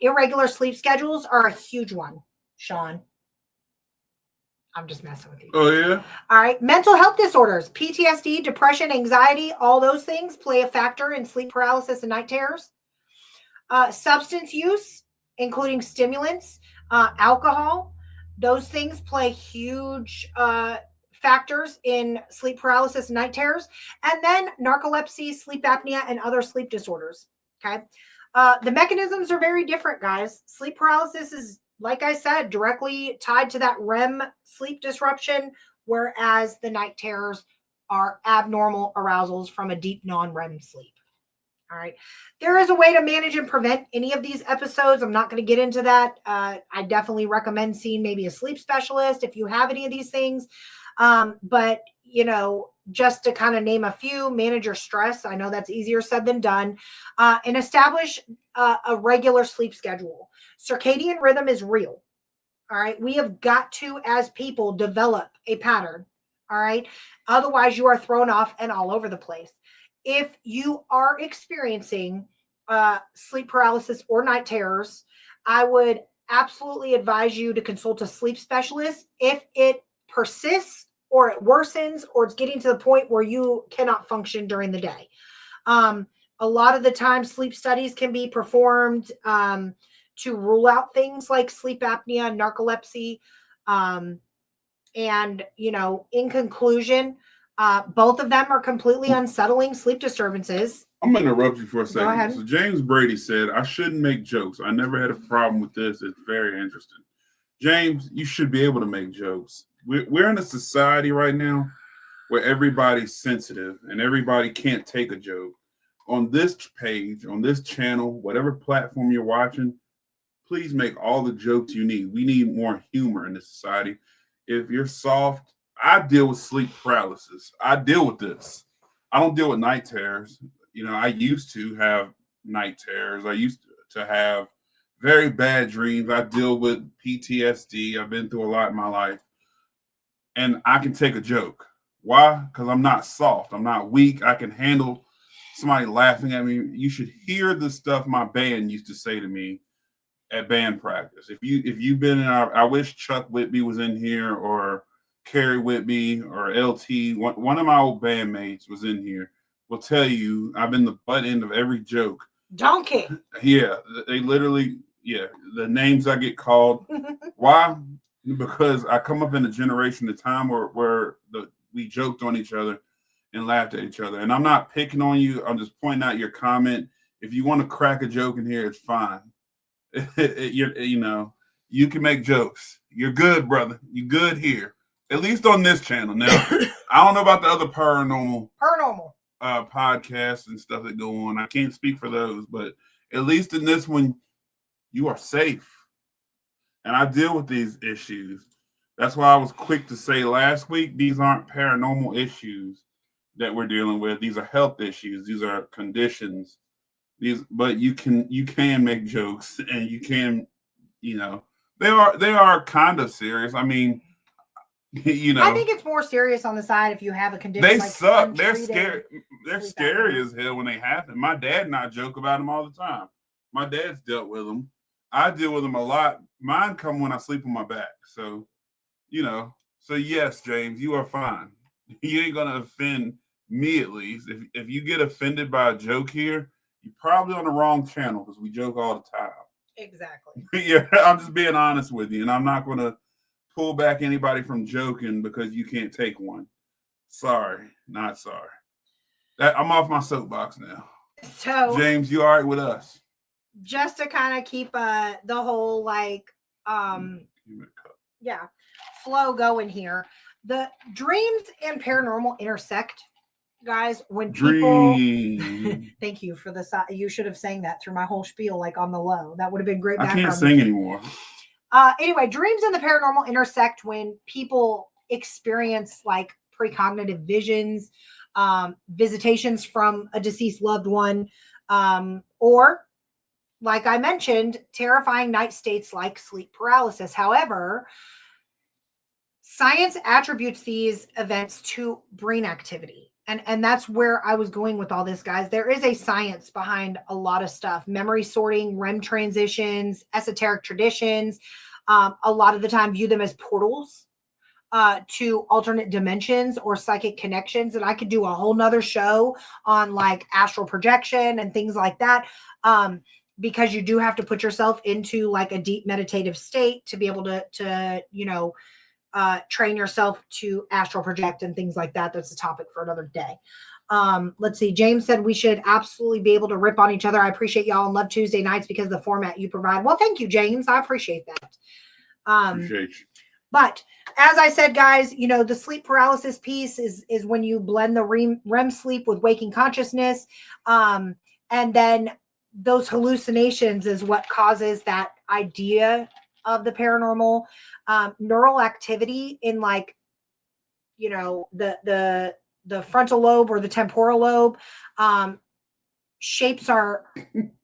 irregular sleep schedules are a huge one, Sean. I'm just messing with you. Oh, yeah? All right. Mental health disorders, PTSD, depression, anxiety, all those things play a factor in sleep paralysis and night terrors. Substance use, including stimulants, alcohol, those things play huge factors in sleep paralysis and night terrors. And then narcolepsy, sleep apnea, and other sleep disorders. Okay. The mechanisms are very different, guys. Sleep paralysis is, like I said, directly tied to that REM sleep disruption, whereas the night terrors are abnormal arousals from a deep non-REM sleep. All right. There is a way to manage and prevent any of these episodes. I'm not going to get into that. I definitely recommend seeing maybe a sleep specialist if you have any of these things. But, just to kind of name a few, manage your stress. I know that's easier said than done. And establish a regular sleep schedule. Circadian rhythm is real. All right. We have got to, as people, develop a pattern. All right. Otherwise, you are thrown off and all over the place. If you are experiencing sleep paralysis or night terrors, I would absolutely advise you to consult a sleep specialist. If it persists or it worsens or it's getting to the point where you cannot function during the day. A lot of the time, sleep studies can be performed to rule out things like sleep apnea and narcolepsy. And, in conclusion, both of them are completely unsettling sleep disturbances. I'm going to interrupt you for a Go ahead. second. So James Brady said, I shouldn't make jokes. I never had a problem with this. It's very interesting. James, you should be able to make jokes. We're in a society right now where everybody's sensitive and everybody can't take a joke. On this page, on this channel, whatever platform you're watching, please make all the jokes you need. We need more humor in this society. If you're soft, I deal with sleep paralysis. I deal with this. I don't deal with night terrors. I used to have night terrors. I used to have very bad dreams. I deal with PTSD. I've been through a lot in my life. And I can take a joke. Why? Because I'm not soft. I'm not weak. I can handle somebody laughing at me. You should hear the stuff my band used to say to me at band practice. If you've been in I wish Chuck Whitby was in here, or Carrie Whitby, or LT. One of my old bandmates was in here. Will tell you I've been the butt end of every joke. Donkey. Yeah, they literally, the names I get called. Why? Because I come up in a generation, a time where we joked on each other and laughed at each other. And I'm not picking on you. I'm just pointing out your comment. If you want to crack a joke in here, it's fine. You can make jokes. You're good, brother. You're good here. At least on this channel. Now, I don't know about the other paranormal podcasts and stuff that go on. I can't speak for those, but at least in this one, you are safe. And I deal with these issues. That's why I was quick to say last week, these aren't paranormal issues that we're dealing with. These are health issues. These are conditions. But you can make jokes, and you can, they are kind of serious. I mean, I think it's more serious on the side if you have a condition. They suck. They're scary. They're scary as hell when they happen. My dad and I joke about them all the time. My dad's dealt with them. I deal with them a lot. Mine come when I sleep on my back. So, So yes, James, you are fine. You ain't gonna offend me, at least. If you get offended by a joke here, you're probably on the wrong channel, because we joke all the time. Exactly. Yeah, I'm just being honest with you, and I'm not gonna pull back anybody from joking because you can't take one. Sorry, not sorry. I'm off my soapbox now. So James, you all right with us? Just to kind of keep the whole flow going here. The dreams and paranormal intersect, guys. When people thank you for the you should have sang that through my whole spiel, like on the low. That would have been great. I can't sing anymore. Anyway, dreams and the paranormal intersect when people experience like precognitive visions, visitations from a deceased loved one, or, like I mentioned, terrifying night states like sleep paralysis. However, science attributes these events to brain activity. And that's where I was going with all this, guys. There is a science behind a lot of stuff. Memory sorting, REM transitions, esoteric traditions. A lot of the time view them as portals to alternate dimensions or psychic connections. And I could do a whole nother show on like astral projection and things like that. Because you do have to put yourself into like a deep meditative state to be able to train yourself to astral project and things like that. That's a topic for another day. Let's see. James said we should absolutely be able to rip on each other. I appreciate y'all and love Tuesday nights because of the format you provide. Well, thank you, James. I appreciate that. Appreciate you. But as I said, guys, the sleep paralysis piece is when you blend the REM sleep with waking consciousness. And then those hallucinations is what causes that idea of the paranormal. Neural activity in like, the frontal lobe or the temporal lobe shapes our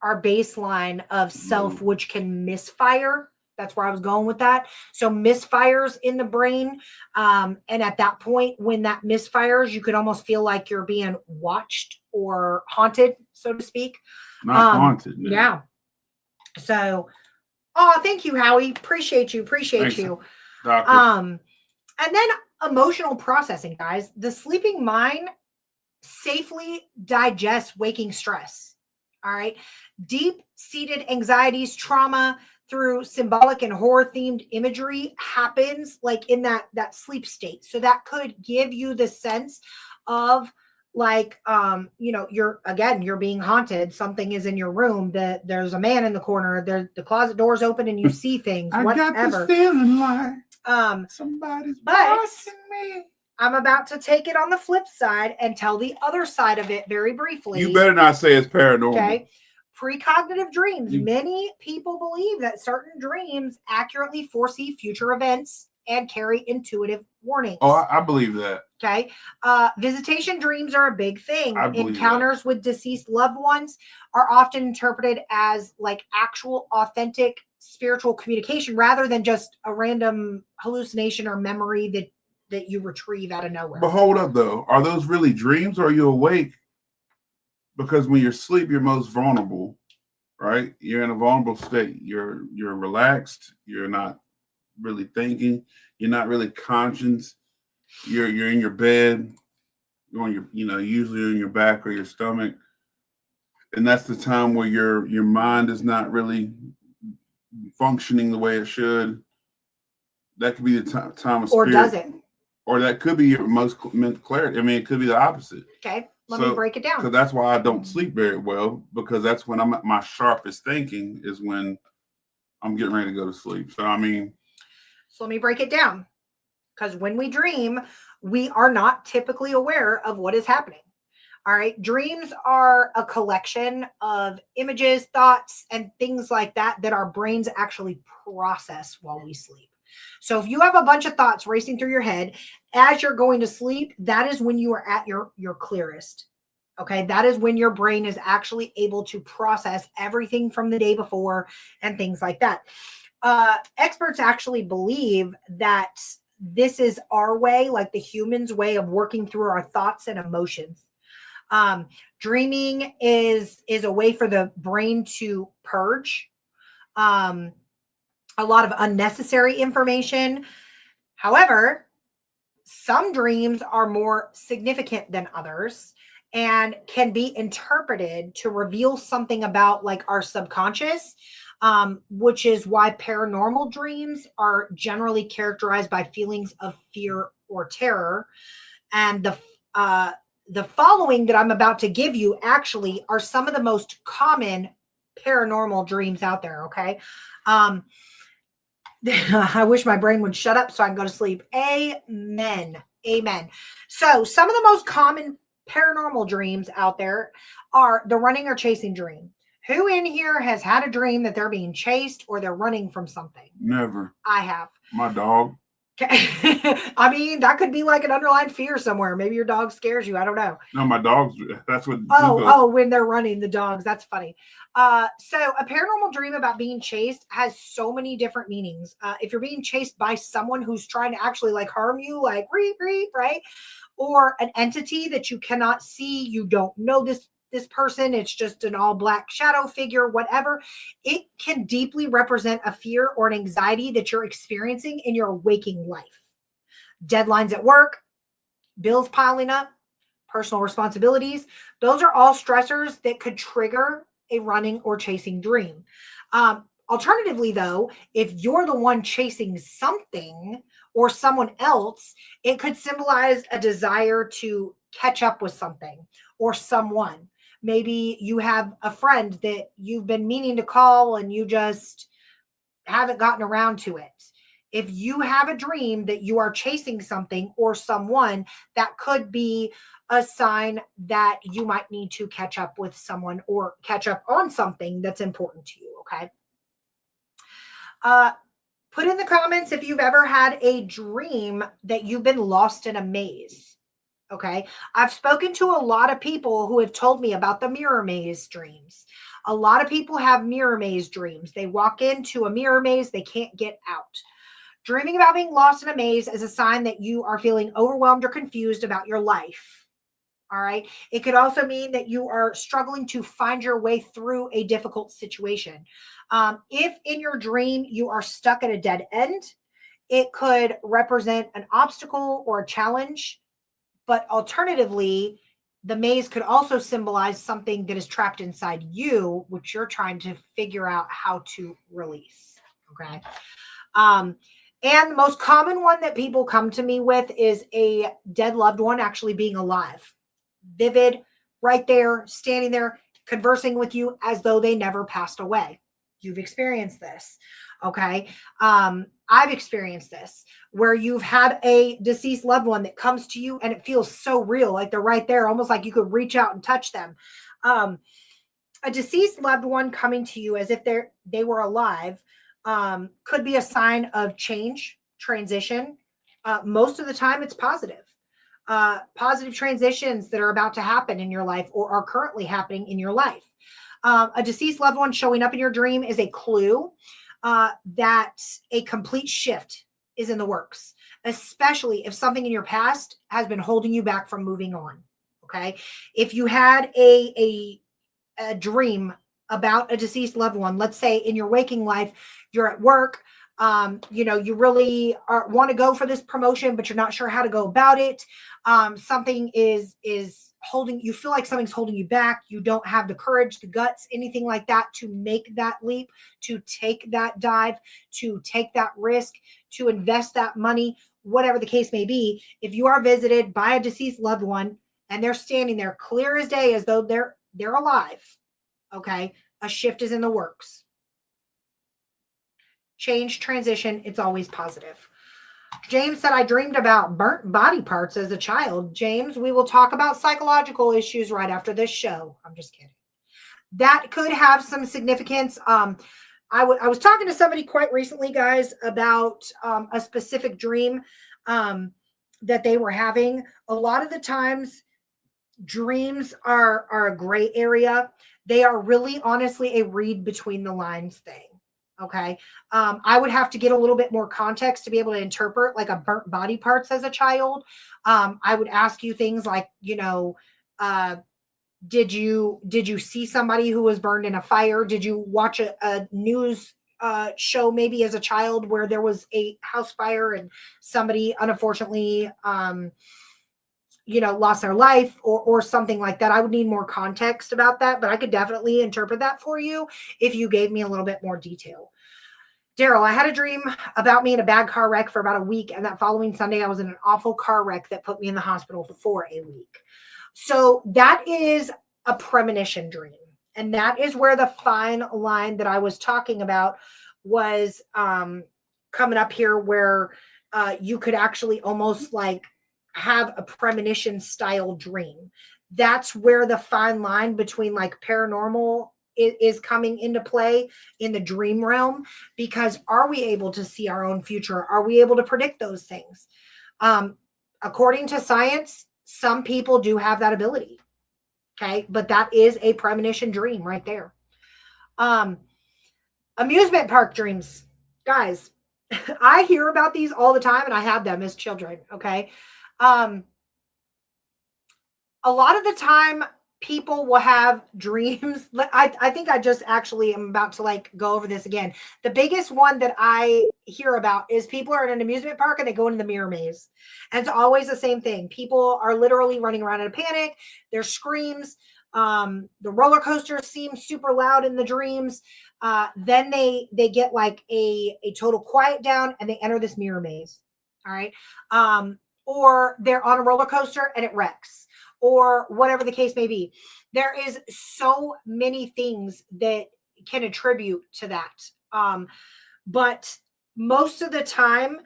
baseline of self, which can misfire. That's where I was going with that. So misfires in the brain. And at that point, when that misfires, you could almost feel like you're being watched or haunted, so to speak. Not haunted. No. Yeah. So, thank you, Howie. Appreciate you. Thanks, you. Doctor. And then emotional processing, guys. The sleeping mind safely digests waking stress. All right. Deep-seated anxieties, trauma through symbolic and horror-themed imagery happens like in that sleep state. So that could give you the sense of like, you're being haunted. Something is in your room. That there's a man in the corner. The closet door's open and you see things. I whatever. got this feeling like somebody's watching me. I'm about to take it on the flip side and tell the other side of it very briefly. You better not say it's paranormal. Okay. Precognitive dreams. Many people believe that certain dreams accurately foresee future events and carry intuitive warnings. Oh, I believe that. Okay. Visitation dreams are a big thing. Encounters with deceased loved ones are often interpreted as like actual, authentic spiritual communication rather than just a random hallucination or memory that you retrieve out of nowhere. But hold up, though. Are those really dreams or are you awake? Because when you're asleep, you're most vulnerable, right? You're in a vulnerable state. You're relaxed. You're not really thinking. You're not really conscious. You're in your bed. You're on usually on your back or your stomach. And that's the time where your mind is not really functioning the way it should. That could be the time of spirit. Or does it? Or that could be your most mental clarity. I mean, it could be the opposite. Okay, let me break it down. Because that's why I don't sleep very well, because that's when I'm at my sharpest thinking is when I'm getting ready to go to sleep. So let me break it down. Because when we dream, we are not typically aware of what is happening. All right. Dreams are a collection of images, thoughts, and things like that our brains actually process while we sleep. So if you have a bunch of thoughts racing through your head as you're going to sleep, that is when you are at your clearest. Okay. That is when your brain is actually able to process everything from the day before and things like that. Experts actually believe that this is our way, like the human's way of working through our thoughts and emotions. Dreaming is a way for the brain to purge a lot of unnecessary information. However, some dreams are more significant than others and can be interpreted to reveal something about like our subconscious, which is why paranormal dreams are generally characterized by feelings of fear or terror. And the following that I'm about to give you actually are some of the most common paranormal dreams out there. Okay. I wish my brain would shut up so I can go to sleep. Amen. Amen. So some of the most common paranormal dreams out there are the running or chasing dream. Who in here has had a dream that they're being chased or they're running from something? Never. I have. My dog. I mean, that could be like an underlying fear somewhere. Maybe your dog scares you. I don't know. No, my dogs. That's what. When they're running, the dogs. That's funny. So a paranormal dream about being chased has so many different meanings. If you're being chased by someone who's trying to actually like harm you, like right, or an entity that you cannot see, you don't know this person, it's just an all black shadow figure, whatever, it can deeply represent a fear or an anxiety that you're experiencing in your waking life. Deadlines at work, bills piling up, personal responsibilities, those are all stressors that could trigger a running or chasing dream. Alternatively, though, if you're the one chasing something or someone else, it could symbolize a desire to catch up with something or someone. Maybe you have a friend that you've been meaning to call and you just haven't gotten around to it. If you have a dream that you are chasing something or someone, that could be a sign that you might need to catch up with someone or catch up on something that's important to you. Okay. Put in the comments if you've ever had a dream that you've been lost in a maze. Okay. I've spoken to a lot of people who have told me about the mirror maze dreams. A lot of people have mirror maze dreams. They walk into a mirror maze. They can't get out. Dreaming about being lost in a maze is a sign that you are feeling overwhelmed or confused about your life. All right. It could also mean that you are struggling to find your way through a difficult situation. If in your dream you are stuck at a dead end, it could represent an obstacle or a challenge. But alternatively, the maze could also symbolize something that is trapped inside you, which you're trying to figure out how to release. Okay. And the most common one that people come to me with is a dead loved one actually being alive, vivid, right there, standing there, conversing with you as though they never passed away. You've experienced this. Okay. I've experienced this where you've had a deceased loved one that comes to you and it feels so real, like they're right there, almost like you could reach out and touch them. A deceased loved one coming to you as if they were alive could be a sign of change, transition. Most of the time it's positive. Positive transitions that are about to happen in your life or are currently happening in your life. A deceased loved one showing up in your dream is a clue that a complete shift is in the works, especially if something in your past has been holding you back from moving on. Okay. If you had a dream about a deceased loved one, let's say in your waking life, you're at work, you really want to go for this promotion, but you're not sure how to go about it. Something is holding, you feel like something's holding you back. You don't have the courage, the guts, anything like that to make that leap, to take that dive, to take that risk, to invest that money, whatever the case may be. If you are visited by a deceased loved one and they're standing there clear as day, as though they're alive, okay, a shift is in the works. Change, transition, it's always positive. James said, I dreamed about burnt body parts as a child. James, we will talk about psychological issues right after this show. I'm just kidding. That could have some significance. I was talking to somebody quite recently, guys, about a specific dream that they were having. A lot of the times, dreams are a gray area. They are really, honestly, a read between the lines thing. Okay. I would have to get a little bit more context to be able to interpret like a burnt body parts as a child. I would ask you things like, did you see somebody who was burned in a fire? Did you watch a news show maybe as a child where there was a house fire and somebody unfortunately, lost their life or something like that? I would need more context about that, but I could definitely interpret that for you if you gave me a little bit more detail. Daryl, I had a dream about me in a bad car wreck for about a week. And that following Sunday, I was in an awful car wreck that put me in the hospital for a week. So that is a premonition dream. And that is where the fine line that I was talking about was coming up here, where you could actually almost like have a premonition style dream. That's where the fine line between like paranormal is coming into play in the dream realm, because are we able to see our own future? Are we able to predict those things? According to science, some people do have that ability. Okay. But that is a premonition dream right there. Amusement park dreams, guys. I hear about these all the time and I had them as children. Okay. A lot of the time people will have dreams. I think I just actually am about to like go over this again. The biggest one that I hear about is people are in an amusement park and they go into the mirror maze. And it's always the same thing. People are literally running around in a panic. There's screams. The roller coasters seem super loud in the dreams. Then they get like a total quiet down and they enter this mirror maze. All right. Or they're on a roller coaster and it wrecks, or whatever the case may be. There is so many things that can attribute to that. But most of the time,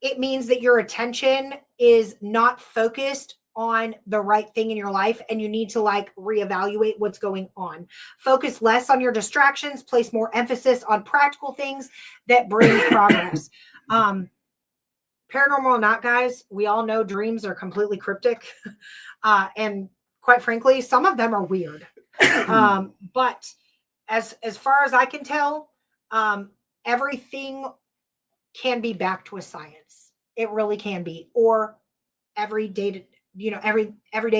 it means that your attention is not focused on the right thing in your life, and you need to like reevaluate what's going on. Focus less on your distractions, place more emphasis on practical things that bring progress. Paranormal or not, guys, we all know dreams are completely cryptic. And quite frankly, some of them are weird. But as far as I can tell, everything can be backed with science. It really can be. Or everyday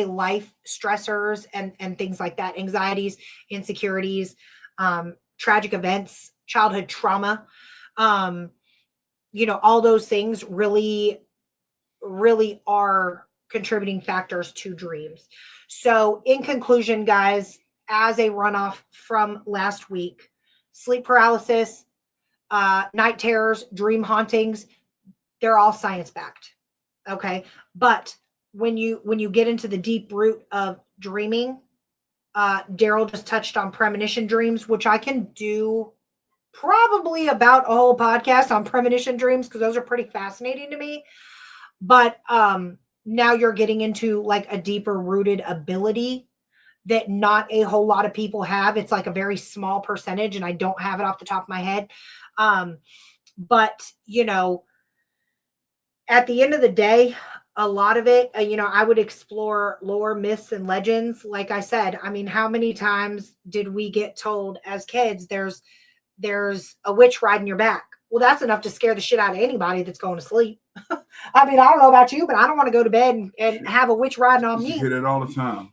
life stressors and things like that, anxieties, insecurities, tragic events, childhood trauma, all those things really, really are contributing factors to dreams. So in conclusion, guys, as a runoff from last week, sleep paralysis, night terrors, dream hauntings, they're all science backed. Okay. But when you get into the deep root of dreaming, Daryl just touched on premonition dreams, which I can do probably about a whole podcast on premonition dreams because those are pretty fascinating to me. But now you're getting into like a deeper rooted ability that not a whole lot of people have. It's like a very small percentage, and I don't have it off the top of my head. But at the end of the day, a lot of it, I would explore lore, myths, and legends. Like I said, I mean, how many times did we get told as kids there's a witch riding your back? Well, that's enough to scare the shit out of anybody that's going to sleep. I mean, I don't know about you, but I don't want to go to bed and have a witch riding on me. You hear that all the time.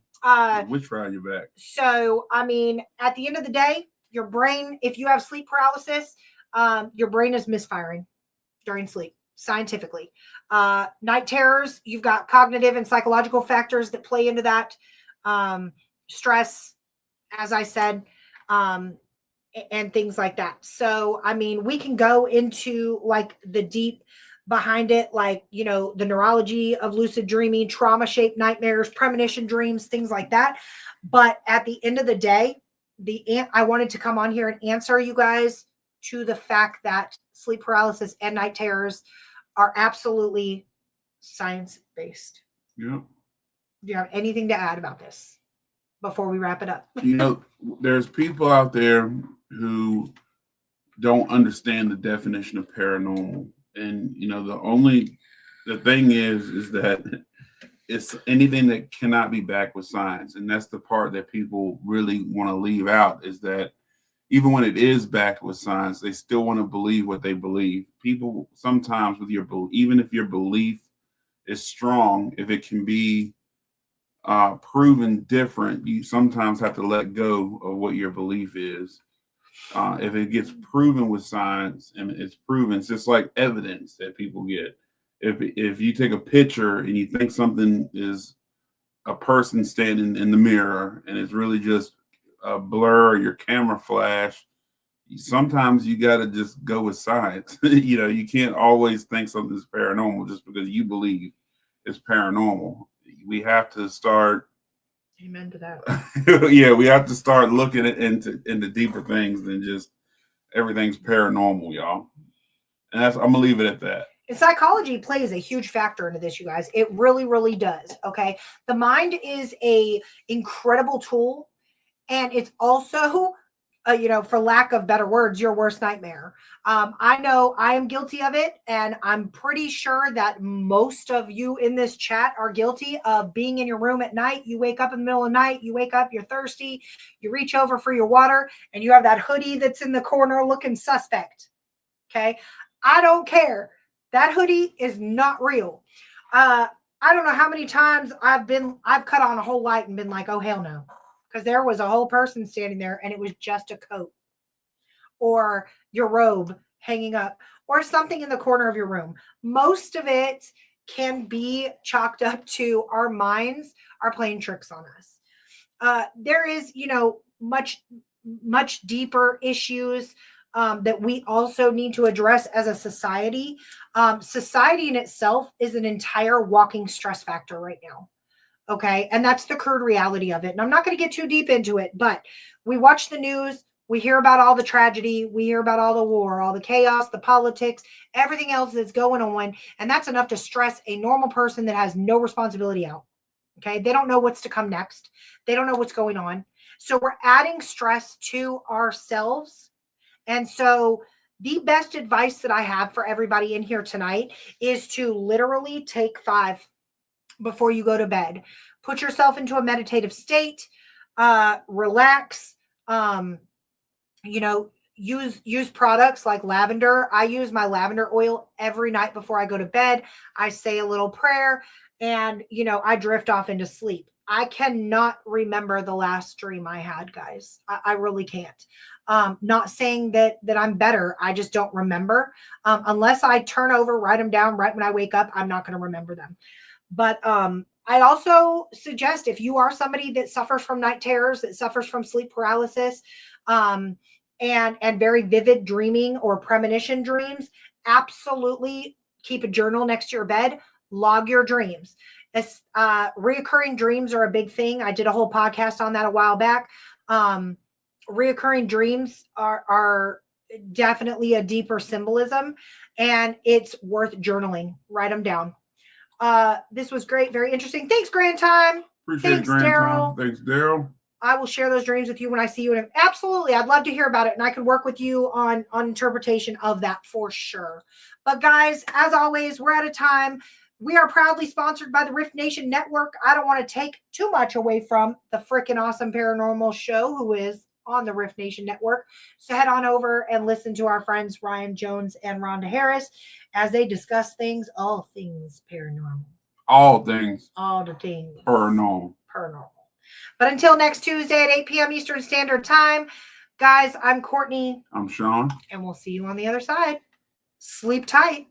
Witch riding your back. So, I mean, at the end of the day, your brain, if you have sleep paralysis, your brain is misfiring during sleep, scientifically. Night terrors, you've got cognitive and psychological factors that play into that. Stress, as I said, and things like that. So, I mean, we can go into like the deep behind it, like, the neurology of lucid dreaming, trauma-shaped nightmares, premonition dreams, things like that. But at the end of the day, I wanted to come on here and answer you guys to the fact that sleep paralysis and night terrors are absolutely science-based. Yeah. Do you have anything to add about this before we wrap it up? There's people out there who don't understand the definition of paranormal. And, the thing is that it's anything that cannot be backed with science. And that's the part that people really want to leave out, is that even when it is backed with science, they still want to believe what they believe. People sometimes even if your belief is strong, if it can be proven different, you sometimes have to let go of what your belief is. If it gets proven with science and it's proven, it's just like evidence that people get. If you take a picture and you think something is a person standing in the mirror and it's really just a blur or your camera flash, sometimes you got to just go with science. You can't always think something's paranormal just because you believe it's paranormal. We have to start. Amen to that. Yeah, we have to start looking into deeper things than just everything's paranormal, y'all. And I'm gonna leave it at that. And psychology plays a huge factor into this, you guys. It really, really does. Okay, the mind is a incredible tool, and it's also, for lack of better words, your worst nightmare. I know I am guilty of it, and I'm pretty sure that most of you in this chat are guilty of being in your room at night. You wake up in the middle of the night, you wake up, you're thirsty, you reach over for your water, and you have that hoodie that's in the corner looking suspect. Okay, I don't care. That hoodie is not real. I don't know how many times I've cut on a whole light and been like, oh, hell no. Because there was a whole person standing there and it was just a coat or your robe hanging up or something in the corner of your room. Most of it can be chalked up to our minds are playing tricks on us. There is, much, much deeper issues that we also need to address as a society. Society in itself is an entire walking stress factor right now. Okay. And that's the crude reality of it. And I'm not going to get too deep into it, but we watch the news. We hear about all the tragedy. We hear about all the war, all the chaos, the politics, everything else that's going on. And that's enough to stress a normal person that has no responsibility out. Okay. They don't know what's to come next. They don't know what's going on. So we're adding stress to ourselves. And so the best advice that I have for everybody in here tonight is to literally take 5 before you go to bed. Put yourself into a meditative state, relax, use products like lavender. I use my lavender oil every night before I go to bed. I say a little prayer and, I drift off into sleep. I cannot remember the last dream I had, guys. I really can't. Not saying that I'm better. I just don't remember. Unless I turn over, write them down right when I wake up, I'm not going to remember them. But I also suggest, if you are somebody that suffers from night terrors, that suffers from sleep paralysis, and very vivid dreaming or premonition dreams, absolutely keep a journal next to your bed. Log your dreams. Reoccurring dreams are a big thing. I did a whole podcast on that a while back. Reoccurring dreams are definitely a deeper symbolism, and it's worth journaling. Write them down. This was great, very interesting. Thanks, Grand Time. Appreciate it, Grand Time. Thanks, Daryl. I will share those dreams with you when I see you. Absolutely, I'd love to hear about it, and I could work with you on interpretation of that for sure. But guys, as always, we're out of time. We are proudly sponsored by the Rift Nation Network. I don't want to take too much away from the freaking awesome paranormal show, who is on the Rift Nation Network. So head on over and listen to our friends Ryan Jones and Rhonda Harris as they discuss things, all things paranormal. All things. All the things. Paranormal. But until next Tuesday at 8 p.m. Eastern Standard Time, guys, I'm Courtney. I'm Sean. And we'll see you on the other side. Sleep tight.